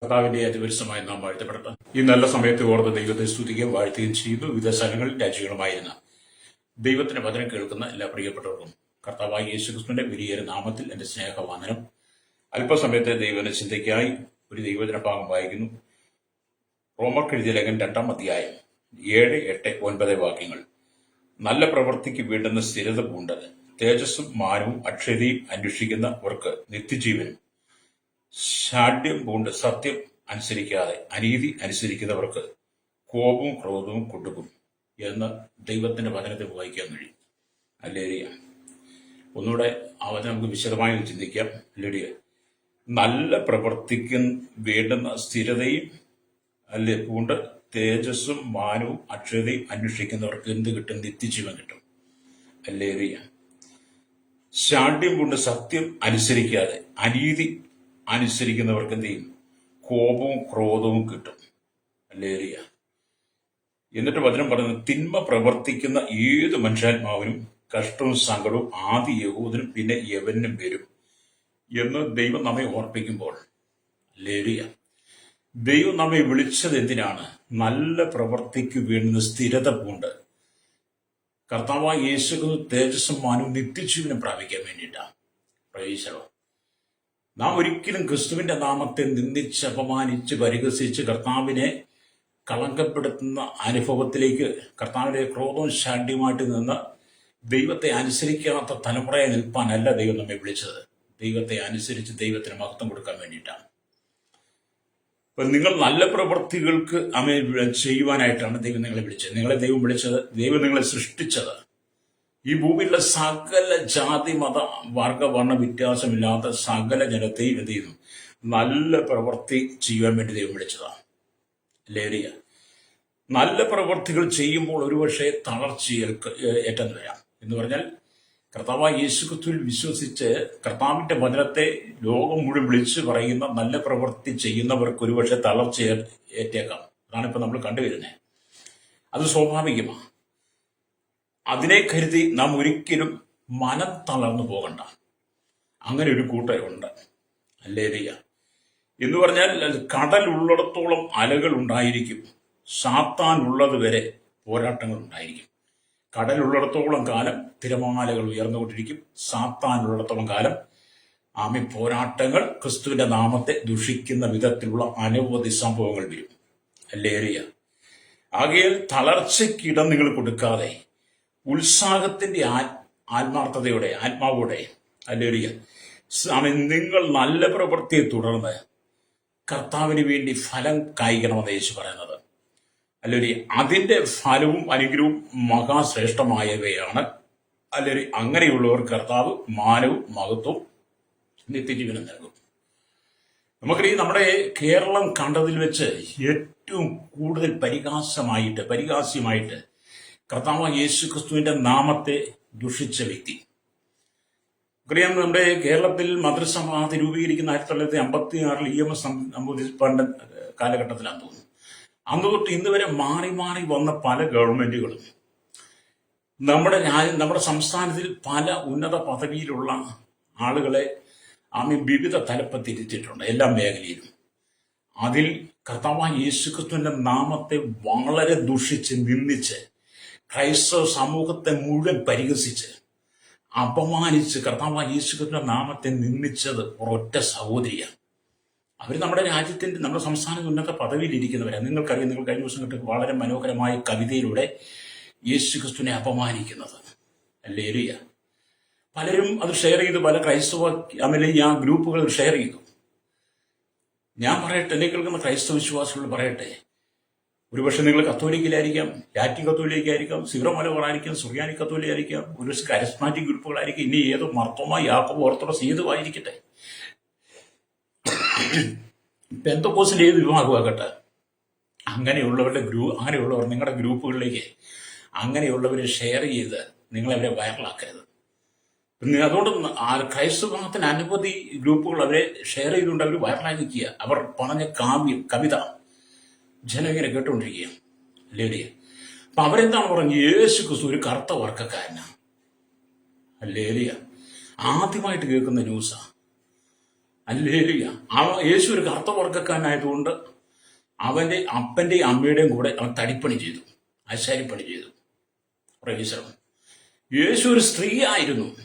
കർത്താവിന്റെ അതിപരിശമായ നാം വാഴ്ത്തപ്പെടട്ടെ. ഈ നല്ല സമയത്ത് ഓർത്ത് ദൈവത്തെ സ്തുതിക്കുകയും വാഴ്ത്തുകയും ചെയ്യുന്നു. വിവിധ സ്ഥലങ്ങളിൽ രാജ്യങ്ങളുമായിരുന്ന ദൈവത്തിന്റെ വചനം കേൾക്കുന്ന എല്ലാ പ്രിയപ്പെട്ടവർക്കും കർത്താവായ യേശുക്രിസ്തുവിന്റെ വലിയൊരു നാമത്തിൽ എന്റെ സ്നേഹവന്ദനം. അല്പസമയത്തെ ദൈവത്തിന്റെ ചിന്തയ്ക്കായി ഒരു ദൈവവചന ഭാഗം വായിക്കുന്നു. റോമർക്കെഴുതിയ ലേഖനം 2-ാം അധ്യായം 7, 8, 9 വാക്യങ്ങൾ. നല്ല പ്രവൃത്തിക്ക് വേണ്ടുന്ന സ്ഥിരത പൂണ്ട് തേജസ്സും മാനവും അക്ഷരയും അന്വേഷിക്കുന്നവർക്ക് നിത്യജീവനും, ശാഠ്യം പൂണ്ട് സത്യം അനുസരിക്കാതെ അനീതി അനുസരിക്കുന്നവർക്ക് കോപവും ക്രോധവും കൊടുക്കും എന്ന് ദൈവത്തിന്റെ വചനത്തിൽ വായിക്കാൻ കഴിയും. അല്ലേലിയ. ഒന്നുകൂടെ ആ വചനം നമുക്ക് വിശദമായി ചിന്തിക്കാം. അല്ലേലിയ. നല്ല പ്രവർത്തിക്ക് വേണ്ടുന്ന സ്ഥിരതയും അല്ലെ പൂണ്ട് തേജസ്സും മാനവും അക്ഷരതയും അന്വേഷിക്കുന്നവർക്ക് എന്ത് കിട്ടും? നിത്യജീവൻ കിട്ടും. അല്ലേലിയ. ശാഠ്യം പൂണ്ട് സത്യം അനുസരിക്കാതെ അനീതി അനുസരിക്കുന്നവർക്ക് എന്ത് ചെയ്യും? കോപവും ക്രോധവും കിട്ടും. അല്ലേലിയ. എന്നിട്ട് വചനം പറയുന്നത്, തിന്മ പ്രവർത്തിക്കുന്ന ഏത് മനുഷ്യാത്മാവിനും കഷ്ടവും സങ്കടവും ആദ്യ യഹൂദനും പിന്നെ യവനും വരും എന്ന് ദൈവം നമ്മെ ഓർപ്പിക്കുമ്പോൾ, അല്ലേലിയ, ദൈവം നമ്മെ വിളിച്ചത് എന്തിനാണ്? നല്ല പ്രവർത്തിക്ക് വേണ്ടുന്ന സ്ഥിരത പൂണ്ട് കർത്താവായ യേശുക്രിസ്തു തേജസ്സും മാനവും നിത്യജീവനം പ്രാപിക്കാൻ വേണ്ടിയിട്ടാണ്. പ്രവേശനം. നാം ഒരിക്കലും ക്രിസ്തുവിന്റെ നാമത്തെ നിന്ദിച്ച് അപമാനിച്ച് പരിഹസിച്ച് കർത്താവിനെ കളങ്കപ്പെടുത്തുന്ന അനുഭവത്തിലേക്ക്, കർത്താവിന്റെ ക്രോധവും ശാഠ്യമായിട്ട് നിന്ന് ദൈവത്തെ അനുസരിക്കാത്ത തലമുറയെ നിൽപ്പാനല്ല ദൈവം നമ്മെ വിളിച്ചത്. ദൈവത്തെ അനുസരിച്ച് ദൈവത്തിന് മഹത്വം കൊടുക്കാൻ വേണ്ടിയിട്ടാണ്. അപ്പൊ നിങ്ങൾ നല്ല പ്രവൃത്തികൾക്ക് ചെയ്യുവാനായിട്ടാണ് ദൈവം നിങ്ങളെ വിളിച്ചത്. നിങ്ങളെ ദൈവം വിളിച്ചത്, ദൈവം നിങ്ങളെ സൃഷ്ടിച്ചത് ഈ ഭൂമിയിലെ സകല ജാതി മത വർഗ വർണ്ണ വ്യത്യാസമില്ലാത്ത സകല ജനത്തെയും എന്ത് ചെയ്യുന്നു? നല്ല പ്രവൃത്തി ചെയ്യുവാൻ വേണ്ടി ദൈവം വിളിച്ചതാണ്. ലേരിയ. നല്ല പ്രവൃത്തികൾ ചെയ്യുമ്പോൾ ഒരുപക്ഷെ തളർച്ച ഏറ്റെന്ന് വരാം. എന്ന് പറഞ്ഞാൽ കർത്താവായ യേശുക്രിസ്തുവിൽ വിശ്വസിച്ച് കർത്താവിന്റെ വചനത്തെ ലോകം മുഴുവൻ വിളിച്ചു പറയുന്ന നല്ല പ്രവൃത്തി ചെയ്യുന്നവർക്ക് ഒരുപക്ഷെ തളർച്ച ഏറ്റേക്കാം. അതാണ് ഇപ്പൊ നമ്മൾ കണ്ടുവരുന്നത്. അത് സ്വാഭാവികമാണ്. അതിനെ കരുതി നാം ഒരിക്കലും മനം തളർന്നു പോകണ്ട. അങ്ങനെ ഒരു കൂട്ടരുണ്ട്. അല്ലേലിയ. എന്ന് പറഞ്ഞാൽ കടൽ ഉള്ളിടത്തോളം അലകൾ ഉണ്ടായിരിക്കും, സാത്താൻ ഉള്ളത് വരെ പോരാട്ടങ്ങൾ ഉണ്ടായിരിക്കും. കടലുള്ളിടത്തോളം കാലം തിരമാലകൾ ഉയർന്നുകൊണ്ടിരിക്കും. സാത്താൻ ഉള്ളിടത്തോളം കാലം പോരാട്ടങ്ങൾ, ക്രിസ്തുവിന്റെ നാമത്തെ ദുഷിക്കുന്ന വിധത്തിലുള്ള അനവധി സംഭവങ്ങൾ വരും. അല്ലേലിയ. ആകയാൽ തളർച്ചയ്ക്കിടം നിങ്ങൾ കൊടുക്കാതെ ഉത്സാഹത്തിന്റെ ആത്മാർത്ഥതയോടെ ആത്മാവോടെ, അല്ലേലിയ, നിങ്ങൾ നല്ല പ്രവൃത്തിയെ തുടർന്ന് കർത്താവിന് വേണ്ടി ഫലം കായ്ക്കണമെന്ന് യേശു പറയുന്നത്. അല്ലേലിയ. അതിന്റെ ഫലവും അനുഗ്രഹവും മഹാശ്രേഷ്ഠമായവയാണ്. അല്ലേലിയ. അങ്ങനെയുള്ളവർ കർത്താവ് മാനവും മഹത്വവും നിത്യജീവനം നൽകും. നമുക്കറിയാം, നമ്മുടെ കേരളം കണ്ടതിൽ വെച്ച് ഏറ്റവും കൂടുതൽ പരിഹാസ്യമായിട്ട് കർത്താവായ യേശുക്രിസ്തുവിന്റെ നാമത്തെ ദുഷിച്ച വ്യക്തി. അറിയാം, നമ്മുടെ കേരളത്തിൽ മതസമാധി രൂപീകരിക്കുന്ന 1956 EMS നമ്പൂതിരിപ്പാടിന്റെ കാലഘട്ടത്തിലാണെന്ന് തോന്നുന്നു. അന്ന് തൊട്ട് ഇന്ന് വരെ മാറി മാറി വന്ന പല ഗവൺമെന്റുകളും നമ്മുടെ സംസ്ഥാനത്തിൽ പല ഉന്നത പദവിയിലുള്ള ആളുകളെ വിവിധ തലപ്പത്തിരുത്തിയിട്ടുണ്ട്, എല്ലാ മേഖലയിലും. അതിൽ കർത്താവായ യേശുക്രിസ്തുവിന്റെ നാമത്തെ വളരെ ദുഷിച്ച് നിന്ദിച്ച് ക്രൈസ്തവ സമൂഹത്തെ മുഴുവൻ പരിഹസിച്ച് അപമാനിച്ച് കർത്താവായ യേശുക്രിസ്തുവിന്റെ നാമത്തെ നിന്ദിച്ചത് ഒരൊറ്റ സഹോദരിയാണ്. അവർ നമ്മുടെ രാജ്യത്തിന്റെ, നമ്മുടെ സംസ്ഥാനത്ത് ഉന്നത പദവിയിലിരിക്കുന്നവരാണ്. നിങ്ങൾക്കറിയാം, നിങ്ങൾ കഴിഞ്ഞ ദിവസം കിട്ടും വളരെ മനോഹരമായ കവിതയിലൂടെ യേശുക്രിസ്തുവിനെ അപമാനിക്കുന്നത്. അല്ലേലിയ. പലരും അത് ഷെയർ ചെയ്തു, പല ക്രൈസ്തവ ഗ്രൂപ്പുകൾ ഷെയർ ചെയ്തു. ഞാൻ പറയട്ടെ, എന്നെ കേൾക്കുന്ന ക്രൈസ്തവ വിശ്വാസികളോട് പറയട്ടെ, ഒരുപക്ഷെ നിങ്ങൾ കത്തോലിക്കലായിരിക്കാം, ലാറ്റിൻ കത്തോലിക്കായിരിക്കാം, സീറോ മലബാറായിരിക്കാം, സുറിയാനി കത്തോലിക്കായിരിക്കാം, ഒരു കരിസ്മാറ്റിക് ഗ്രൂപ്പുകളായിരിക്കും, ഇനി ഏതോ മർത്തോമ യാക്കോബ് ഓർത്തഡോക്സ് ഏതും ആയിരിക്കട്ടെ, പെന്തക്കോസ്റ്റിന്റെ ഏത് വിഭാഗമാകട്ടെ, അങ്ങനെയുള്ളവർ നിങ്ങളുടെ ഗ്രൂപ്പുകളിലേക്ക് അങ്ങനെയുള്ളവരെ ഷെയർ ചെയ്ത് നിങ്ങളവരെ വൈറലാക്കരുത്. അതുകൊണ്ട് ക്രൈസ്തവ വിഭാഗത്തിന് അനവധി ഗ്രൂപ്പുകൾ അവരെ ഷെയർ ചെയ്തുകൊണ്ട് അവർ വൈറലാക്കി നിൽക്കുക. അവർ പറഞ്ഞ കവിത ജനം ഇങ്ങനെ കേട്ടുകൊണ്ടിരിക്കുക. ലേഡിയ. അപ്പൊ അവരെന്താണ് പറഞ്ഞത്? യേശു ക്രിസ്തു ഒരു കറുത്ത വർഗ്ഗക്കാരനാണ്. ലേഡിയ. ആദ്യമായിട്ട് കേൾക്കുന്ന ന്യൂസാ. ഹല്ലേലൂയ. യേശു ഒരു കറുത്ത വർഗ്ഗക്കാരനായതുകൊണ്ട് അവന്റെ അപ്പന്റെയും അമ്മയുടെയും കൂടെ അവൻ തടിപ്പണി ചെയ്തു, ആശാരിപ്പണി ചെയ്തു. പ്രവേശനം. യേശു ഒരു സ്ത്രീ ആയിരുന്നു.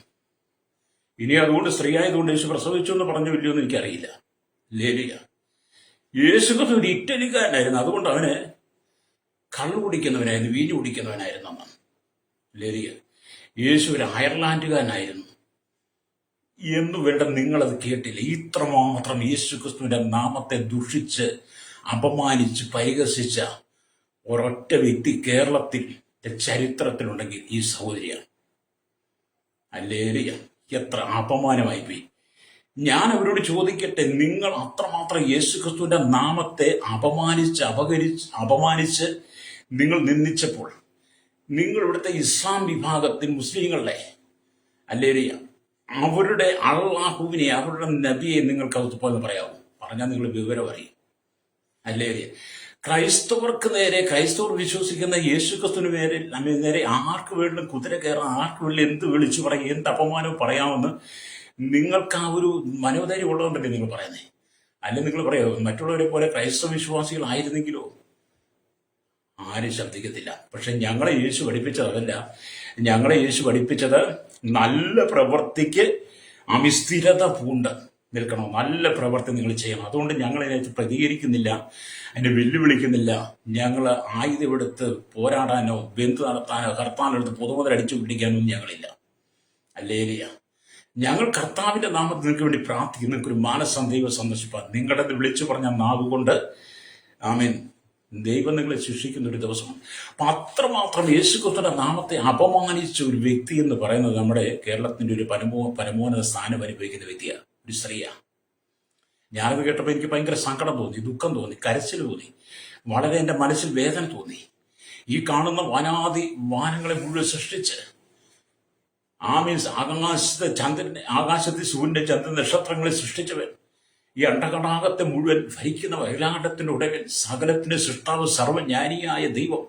ഇനി അതുകൊണ്ട് സ്ത്രീ ആയതുകൊണ്ട് യേശു പ്രസവിച്ചു എന്ന് പറഞ്ഞു ഇല്ലയോ എന്ന് എനിക്കറിയില്ല. ഹല്ലേലൂയ. യേശു ഒരു ഇറ്റലിക്കാരനായിരുന്നു, അതുകൊണ്ട് അവന് കള്ളു കുടിക്കുന്നവനായിരുന്നു, വീഞ്ഞു കുടിക്കുന്നവനായിരുന്നു അന്ന്. ഹല്ലേലൂയ. യേശു ഒരു അയർലാൻഡുകാരനായിരുന്നു എന്നു വേണ്ട നിങ്ങളത് കേട്ടില്ല. ഇത്രമാത്രം യേശു ക്രിസ്തുവിന്റെ നാമത്തെ ദുഷിച്ച് അപമാനിച്ച് പരിഹസിച്ച ഒരൊറ്റ വ്യക്തി കേരളത്തിൽ ചരിത്രത്തിലുണ്ടെങ്കിൽ ഈ സഹോദരിയാണ്. ഹല്ലേലൂയ. എത്ര അപമാനമായി പോയി. ഞാൻ അവരോട് ചോദിക്കട്ടെ, നിങ്ങൾ അത്രമാത്രം യേശു ക്രിസ്തുവിന്റെ നാമത്തെ അപമാനിച്ച് നിങ്ങൾ നിന്ദിച്ചപ്പോൾ നിങ്ങൾ ഇവിടുത്തെ ഇസ്ലാം വിഭാഗത്തിൽ മുസ്ലിങ്ങളുടെ ഹല്ലേലൂയ അവരുടെ അള്ളാഹുവിനെ, അവരുടെ നബിയെ നിങ്ങൾക്ക് അതുപോലെ പറയാവും. പറഞ്ഞാൽ നിങ്ങൾ വിവരം അറിയും. ഹല്ലേലൂയ. ക്രൈസ്തവർക്ക് നേരെ, ക്രൈസ്തവർ വിശ്വസിക്കുന്ന യേശു ക്രിസ്തുവിന് നേരെ ആർക്ക് വേണമെങ്കിലും കുതിര കയറാം, ആർക്ക് വേണമെങ്കിലും എന്ത് വിളിച്ചു പറയും, എന്ത് അപമാനവും പറയാമെന്ന് നിങ്ങൾക്ക് ആ ഒരു മനോധൈര്യം ഉള്ളതുകൊണ്ടല്ലേ നിങ്ങൾ പറയുന്നത്. അല്ലെങ്കിൽ നിങ്ങൾ പറയാമോ മറ്റുള്ളവരെ പോലെ ക്രൈസ്തവ വിശ്വാസികളായിരുന്നെങ്കിലോ? ആരും ശബ്ദിക്കത്തില്ല. പക്ഷെ ഞങ്ങളെ യേശു പഠിപ്പിച്ചത് അതല്ല. ഞങ്ങളെ യേശു പഠിപ്പിച്ചത് നല്ല പ്രവൃത്തിക്ക് അമിസ്ഥിരത പൂണ്ട് നിൽക്കണം. നല്ല പ്രവൃത്തി നിങ്ങൾ ചെയ്യണം. അതുകൊണ്ട് ഞങ്ങൾ അതിനകത്ത് പ്രതികരിക്കുന്നില്ല, അതിനെ വെല്ലുവിളിക്കുന്നില്ല. ഞങ്ങൾ ആയുധമെടുത്ത് പോരാടാനോ ബന്ധു നടത്താനോ കർത്താനെടുത്ത് പൊതുമുതൽ പിടിക്കാനോ ഞങ്ങളില്ല. ഹല്ലേലൂയ. ഞങ്ങൾ കർത്താവിന്റെ നാമത്തിൽ നിങ്ങൾക്ക് വേണ്ടി പ്രാർത്ഥിക്കും. നിങ്ങൾക്കൊരു മാനസന്ദൈവം സന്ദർശിപ്പാൻ നിങ്ങളുടെ വിളിച്ചു പറഞ്ഞ നാവുകൊണ്ട് ആമേൻ ദൈവം നിങ്ങളെ ശിക്ഷിക്കുന്ന ഒരു ദിവസമാണ്. അപ്പൊ അത്രമാത്രം യേശുക്രിസ്തുവിന്റെ നാമത്തെ അപമാനിച്ച ഒരു വ്യക്തി എന്ന് പറയുന്നത് നമ്മുടെ കേരളത്തിന്റെ ഒരു പരമോന്നത സ്ഥാനം അനുഭവിക്കുന്ന വ്യക്തിയാണ്, ഒരു സ്ത്രീയാണ്. ഞാനത് കേട്ടപ്പോൾ എനിക്ക് ഭയങ്കര സങ്കടം തോന്നി, ദുഃഖം തോന്നി, കരച്ചിൽ തോന്നി, വളരെ എൻ്റെ മനസ്സിൽ വേദന തോന്നി. ഈ കാണുന്ന വനാദി വാനങ്ങളെ മുഴുവൻ സൃഷ്ടിച്ച് ആകാശത്തിൽ സൂര്യന്റെ ചന്ദ്രൻ നക്ഷത്രങ്ങളെ സൃഷ്ടിച്ചവൻ, ഈ അണ്ടകടാകത്തെ മുഴുവൻ ഭരിക്കുന്ന വൈലാണ്ടത്തിന്റെ ഉടയവൻ, സകലത്തിന്റെ സൃഷ്ടാവ്, സർവജ്ഞാനിയായ ദൈവം,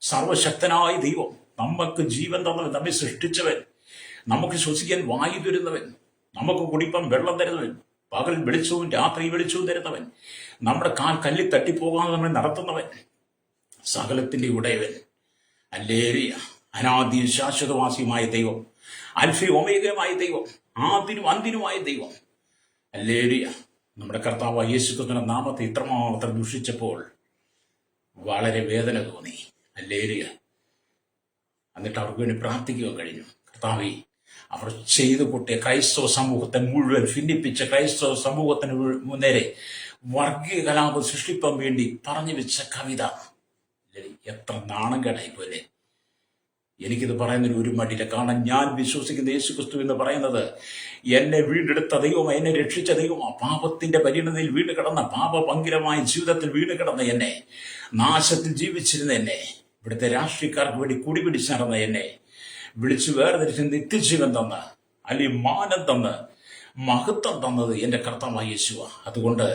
സർവശക്തനായ ദൈവം, നമുക്ക് ജീവൻ തന്നവൻ, നമ്മെ സൃഷ്ടിച്ചവൻ, നമുക്ക് ശ്വസിക്കാൻ വായു തരുന്നവൻ, നമുക്ക് കുടിപ്പം വെള്ളം തരുന്നവൻ, പകൽ വെളിച്ചവും രാത്രി വെളിച്ചവും തരുന്നവൻ, നമ്മുടെ കാൽ കല്ലിൽ തട്ടിപ്പോകാതെ നമ്മെ നടത്തുന്നവൻ, സകലത്തിന്റെ ഉടയവൻ. ഹല്ലേലൂയ. അനാദി ശാശ്വതവാസിയുമായ ദൈവം, അൽഫയും ഒമേഗയുമായ ദൈവം, ആദിനും അന്തിനുമായ ദൈവം. ഹല്ലേലൂയ. നമ്മുടെ കർത്താവായ യേശുക്രിസ്തുവിന്റെ നാമത്തെ ഇത്രമാത്രം ദുഷിച്ചപ്പോൾ വളരെ വേദന തോന്നി. ഹല്ലേലൂയ. എന്നിട്ട് അവർക്ക് വേണ്ടി പ്രാർത്ഥിക്കുവാൻ കഴിഞ്ഞു. കർത്താവേ, അവർ ചെയ്തു കൂട്ടിയ ക്രൈസ്തവ സമൂഹത്തെ മുഴുവൻ ഭിന്നിപ്പിച്ച ക്രൈസ്തവ സമൂഹത്തിന് നേരെ വർഗീയ കലാപം സൃഷ്ടിപ്പാൻ വേണ്ടി പറഞ്ഞു വെച്ച കവിത എത്ര നാണം കേടായിപ്പോലെ. എനിക്കിത് പറയുന്നതിന് ഒരു മടിയില്ല. കാരണം ഞാൻ വിശ്വസിക്കുന്ന യേശുക്രിസ്തു എന്ന് പറയുന്നത് എന്നെ വീണ്ടെടുത്ത ദൈവം, എന്നെ രക്ഷിച്ച ദൈവം, പാപത്തിന്റെ പരിണതിയിൽ വീണ് കിടന്ന, പാപഭംഗിരമായ ജീവിതത്തിൽ വീണ് കിടന്ന എന്നെ, നാശത്തിൽ ജീവിച്ചിരുന്ന എന്നെ, ഇവിടുത്തെ രാഷ്ട്രീയക്കാർക്ക് വേണ്ടി കുടിപിടിച്ച് നടന്ന എന്നെ വിളിച്ചു വേർതിരിച്ച് നിത്യജീവൻ തന്ന്, അല്ലെങ്കിൽ മാനം തന്ന്, മഹത്വം തന്നത് എന്റെ കർത്താവായ യേശുവ. അതുകൊണ്ട്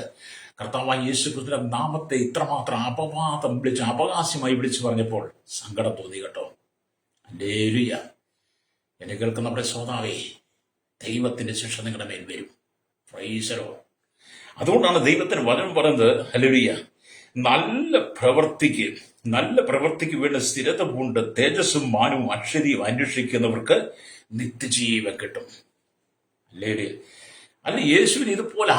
കർത്താവായ യേശുക്രിസ്തുവിന്റെ നാമത്തെ ഇത്രമാത്രം അപഹാസ്യമായി വിളിച്ചു പറഞ്ഞപ്പോൾ സങ്കടം തോന്നി കേട്ടോ. ഹല്ലേലൂയ. എന്നെ കേൾക്കുന്ന നമ്മുടെ ശ്രോതാവേ, ദൈവത്തിന്റെ ശിക്ഷ നിങ്ങളുടെ മേൽ വരും. Praise the Lord. അതുകൊണ്ടാണ് ദൈവത്തിന് വചനം പറയുന്നത്, ഹല്ലേലൂയ, നല്ല പ്രവൃത്തിക്ക് വേണ്ട സ്ഥിരത പൂണ്ട് തേജസ്സും മാനവും അക്ഷരിയും അന്വേഷിക്കുന്നവർക്ക് നിത്യജീവൻ കിട്ടും. ഹല്ലേലൂയ. അല്ല, യേശുവിന് ഇതുപോലെ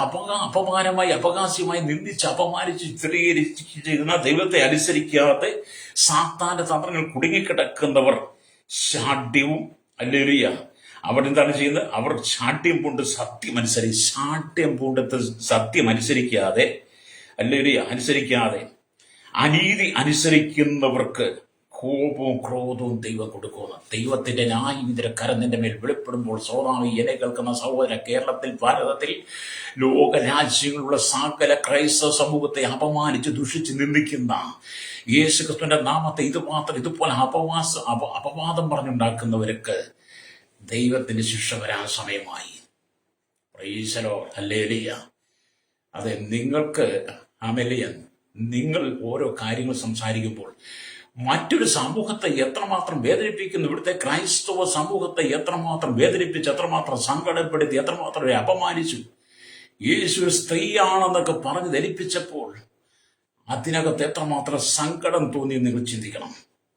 അപമാനമായി അപഹാസ്യമായി നിന്ദിച്ച് അപമാനിച്ച് ചിത്രീകരിച്ചിരുന്ന ദൈവത്തെ അനുസരിക്കാതെ സാത്താന്റെ തന്ത്രങ്ങൾ കുടുങ്ങിക്കിടക്കുന്നവർ ശാഠ്യവും, ഹല്ലേലൂയ, അവർ എന്താണ് ചെയ്യുന്നത്? അവർ ശാഠ്യം പൂണ്ട് സത്യം അനുസരിക്കാതെ, ഹല്ലേലൂയ, അനീതി അനുസരിക്കുന്നവർക്ക് കോപവും ക്രോധവും ദൈവം കൊടുക്കുന്നു. ദൈവത്തിന്റെ ന്യായവിധിയുടെ കരം നിന്റെ മേൽ വെളിപ്പെടുമ്പോൾ സോദാമി എന്നെ കേൾക്കുന്ന സഹോദര, കേരളത്തിൽ, ഭാരതത്തിൽ, ലോക രാജ്യങ്ങളിലുള്ള സകല ക്രൈസ്തവ സമൂഹത്തെ അപമാനിച്ച് ദുഷിച്ച് നിന്ദിക്കുന്ന യേശുക്രിസ്തുവിന്റെ നാമത്തെ ഇതുപോലെ അപവാദം പറഞ്ഞുണ്ടാക്കുന്നവർക്ക് ദൈവത്തിന്റെ ശിക്ഷ വരാൻ സമയമായി. Praise the Lord. ഹല്ലേലൂയ. അതെ, നിങ്ങൾക്ക് നിങ്ങൾ ഓരോ കാര്യങ്ങൾ സംസാരിക്കുമ്പോൾ മറ്റൊരു സമൂഹത്തെ എത്രമാത്രം വേദനിപ്പിക്കുന്നു, ഇവിടുത്തെ ക്രൈസ്തവ സമൂഹത്തെ എത്രമാത്രം വേദനിപ്പിച്ച്, എത്രമാത്രം സങ്കടപ്പെടുത്തി, എത്രമാത്രം അപമാനിച്ചു യേശു ഒരു സ്ത്രീയാണെന്നൊക്കെ പറഞ്ഞ് ധരിപ്പിച്ചപ്പോൾ അതിനകത്ത് എത്രമാത്രം സങ്കടം തോന്നി നിങ്ങൾ ചിന്തിക്കണം.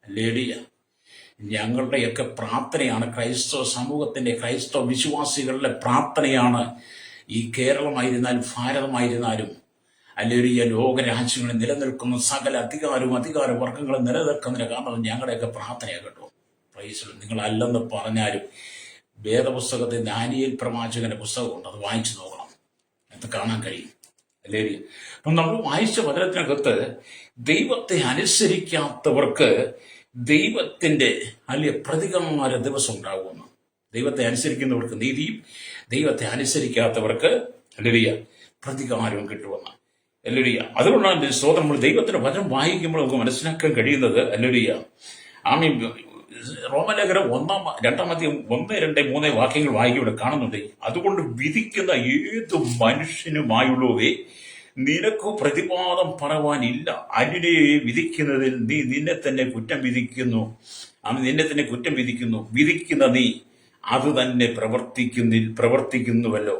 ലേഡിയ, ഞങ്ങളുടെയൊക്കെ പ്രാർത്ഥനയാണ്, ക്രൈസ്തവ സമൂഹത്തിന്റെ, ക്രൈസ്തവ വിശ്വാസികളുടെ പ്രാർത്ഥനയാണ്. ഈ കേരളമായിരുന്നാലും ഭാരതമായിരുന്നാലും അല്ലെങ്കിൽ ലോകരാജ്യങ്ങളിൽ നിലനിൽക്കുന്ന സകല അധികാരവർഗങ്ങളും നിലനിൽക്കുന്നതിന് കാരണം ഞങ്ങളുടെയൊക്കെ പ്രാർത്ഥനയാണ് കേട്ടോ. പ്രൈസ്. നിങ്ങളല്ലെന്ന് പറഞ്ഞാലും വേദപുസ്തകത്തിൽ ദാനിയേൽ പ്രവാചകന്റെ പുസ്തകമുണ്ട്, അത് വായിച്ചു നോക്കണം, അത് കാണാൻ കഴിയും. അല്ലേ? അപ്പം നമ്മൾ വായിച്ച വചനത്തിനകത്ത് ദൈവത്തെ അനുസരിക്കാത്തവർക്ക് ദൈവത്തിന്റെ പ്രതികാര ദിവസം ഉണ്ടാകുമെന്ന്. ദൈവത്തെ അനുസരിക്കുന്നവർക്ക് നീതിയും ദൈവത്തെ അനുസരിക്കാത്തവർക്ക് പ്രതികാരവും കിട്ടുമെന്ന്. അതുകൊണ്ടാണ് സ്തോത്രം, നമ്മൾ ദൈവത്തിന്റെ വചനം വായിക്കുമ്പോൾ നമുക്ക് മനസ്സിലാക്കാൻ കഴിയുന്നത്. ആമീൻ. റോമലേഖനം 2-1-2-3 വാക്യങ്ങൾ വായിക്കുമ്പോൾ കാണുന്നുണ്ട്. അതുകൊണ്ട് വിധിക്കുന്ന ഏതു മനുഷ്യനുമായുള്ളവേ, നിനക്ക് പ്രതിവാദം പറവാനില്ല. അന്യനെ വിധിക്കുന്നതിൽ നീ നിന്നെ തന്നെ കുറ്റം വിധിക്കുന്നു. വിധിക്കുന്ന നീ അത് തന്നെ പ്രവർത്തിക്കുന്നുവല്ലോ.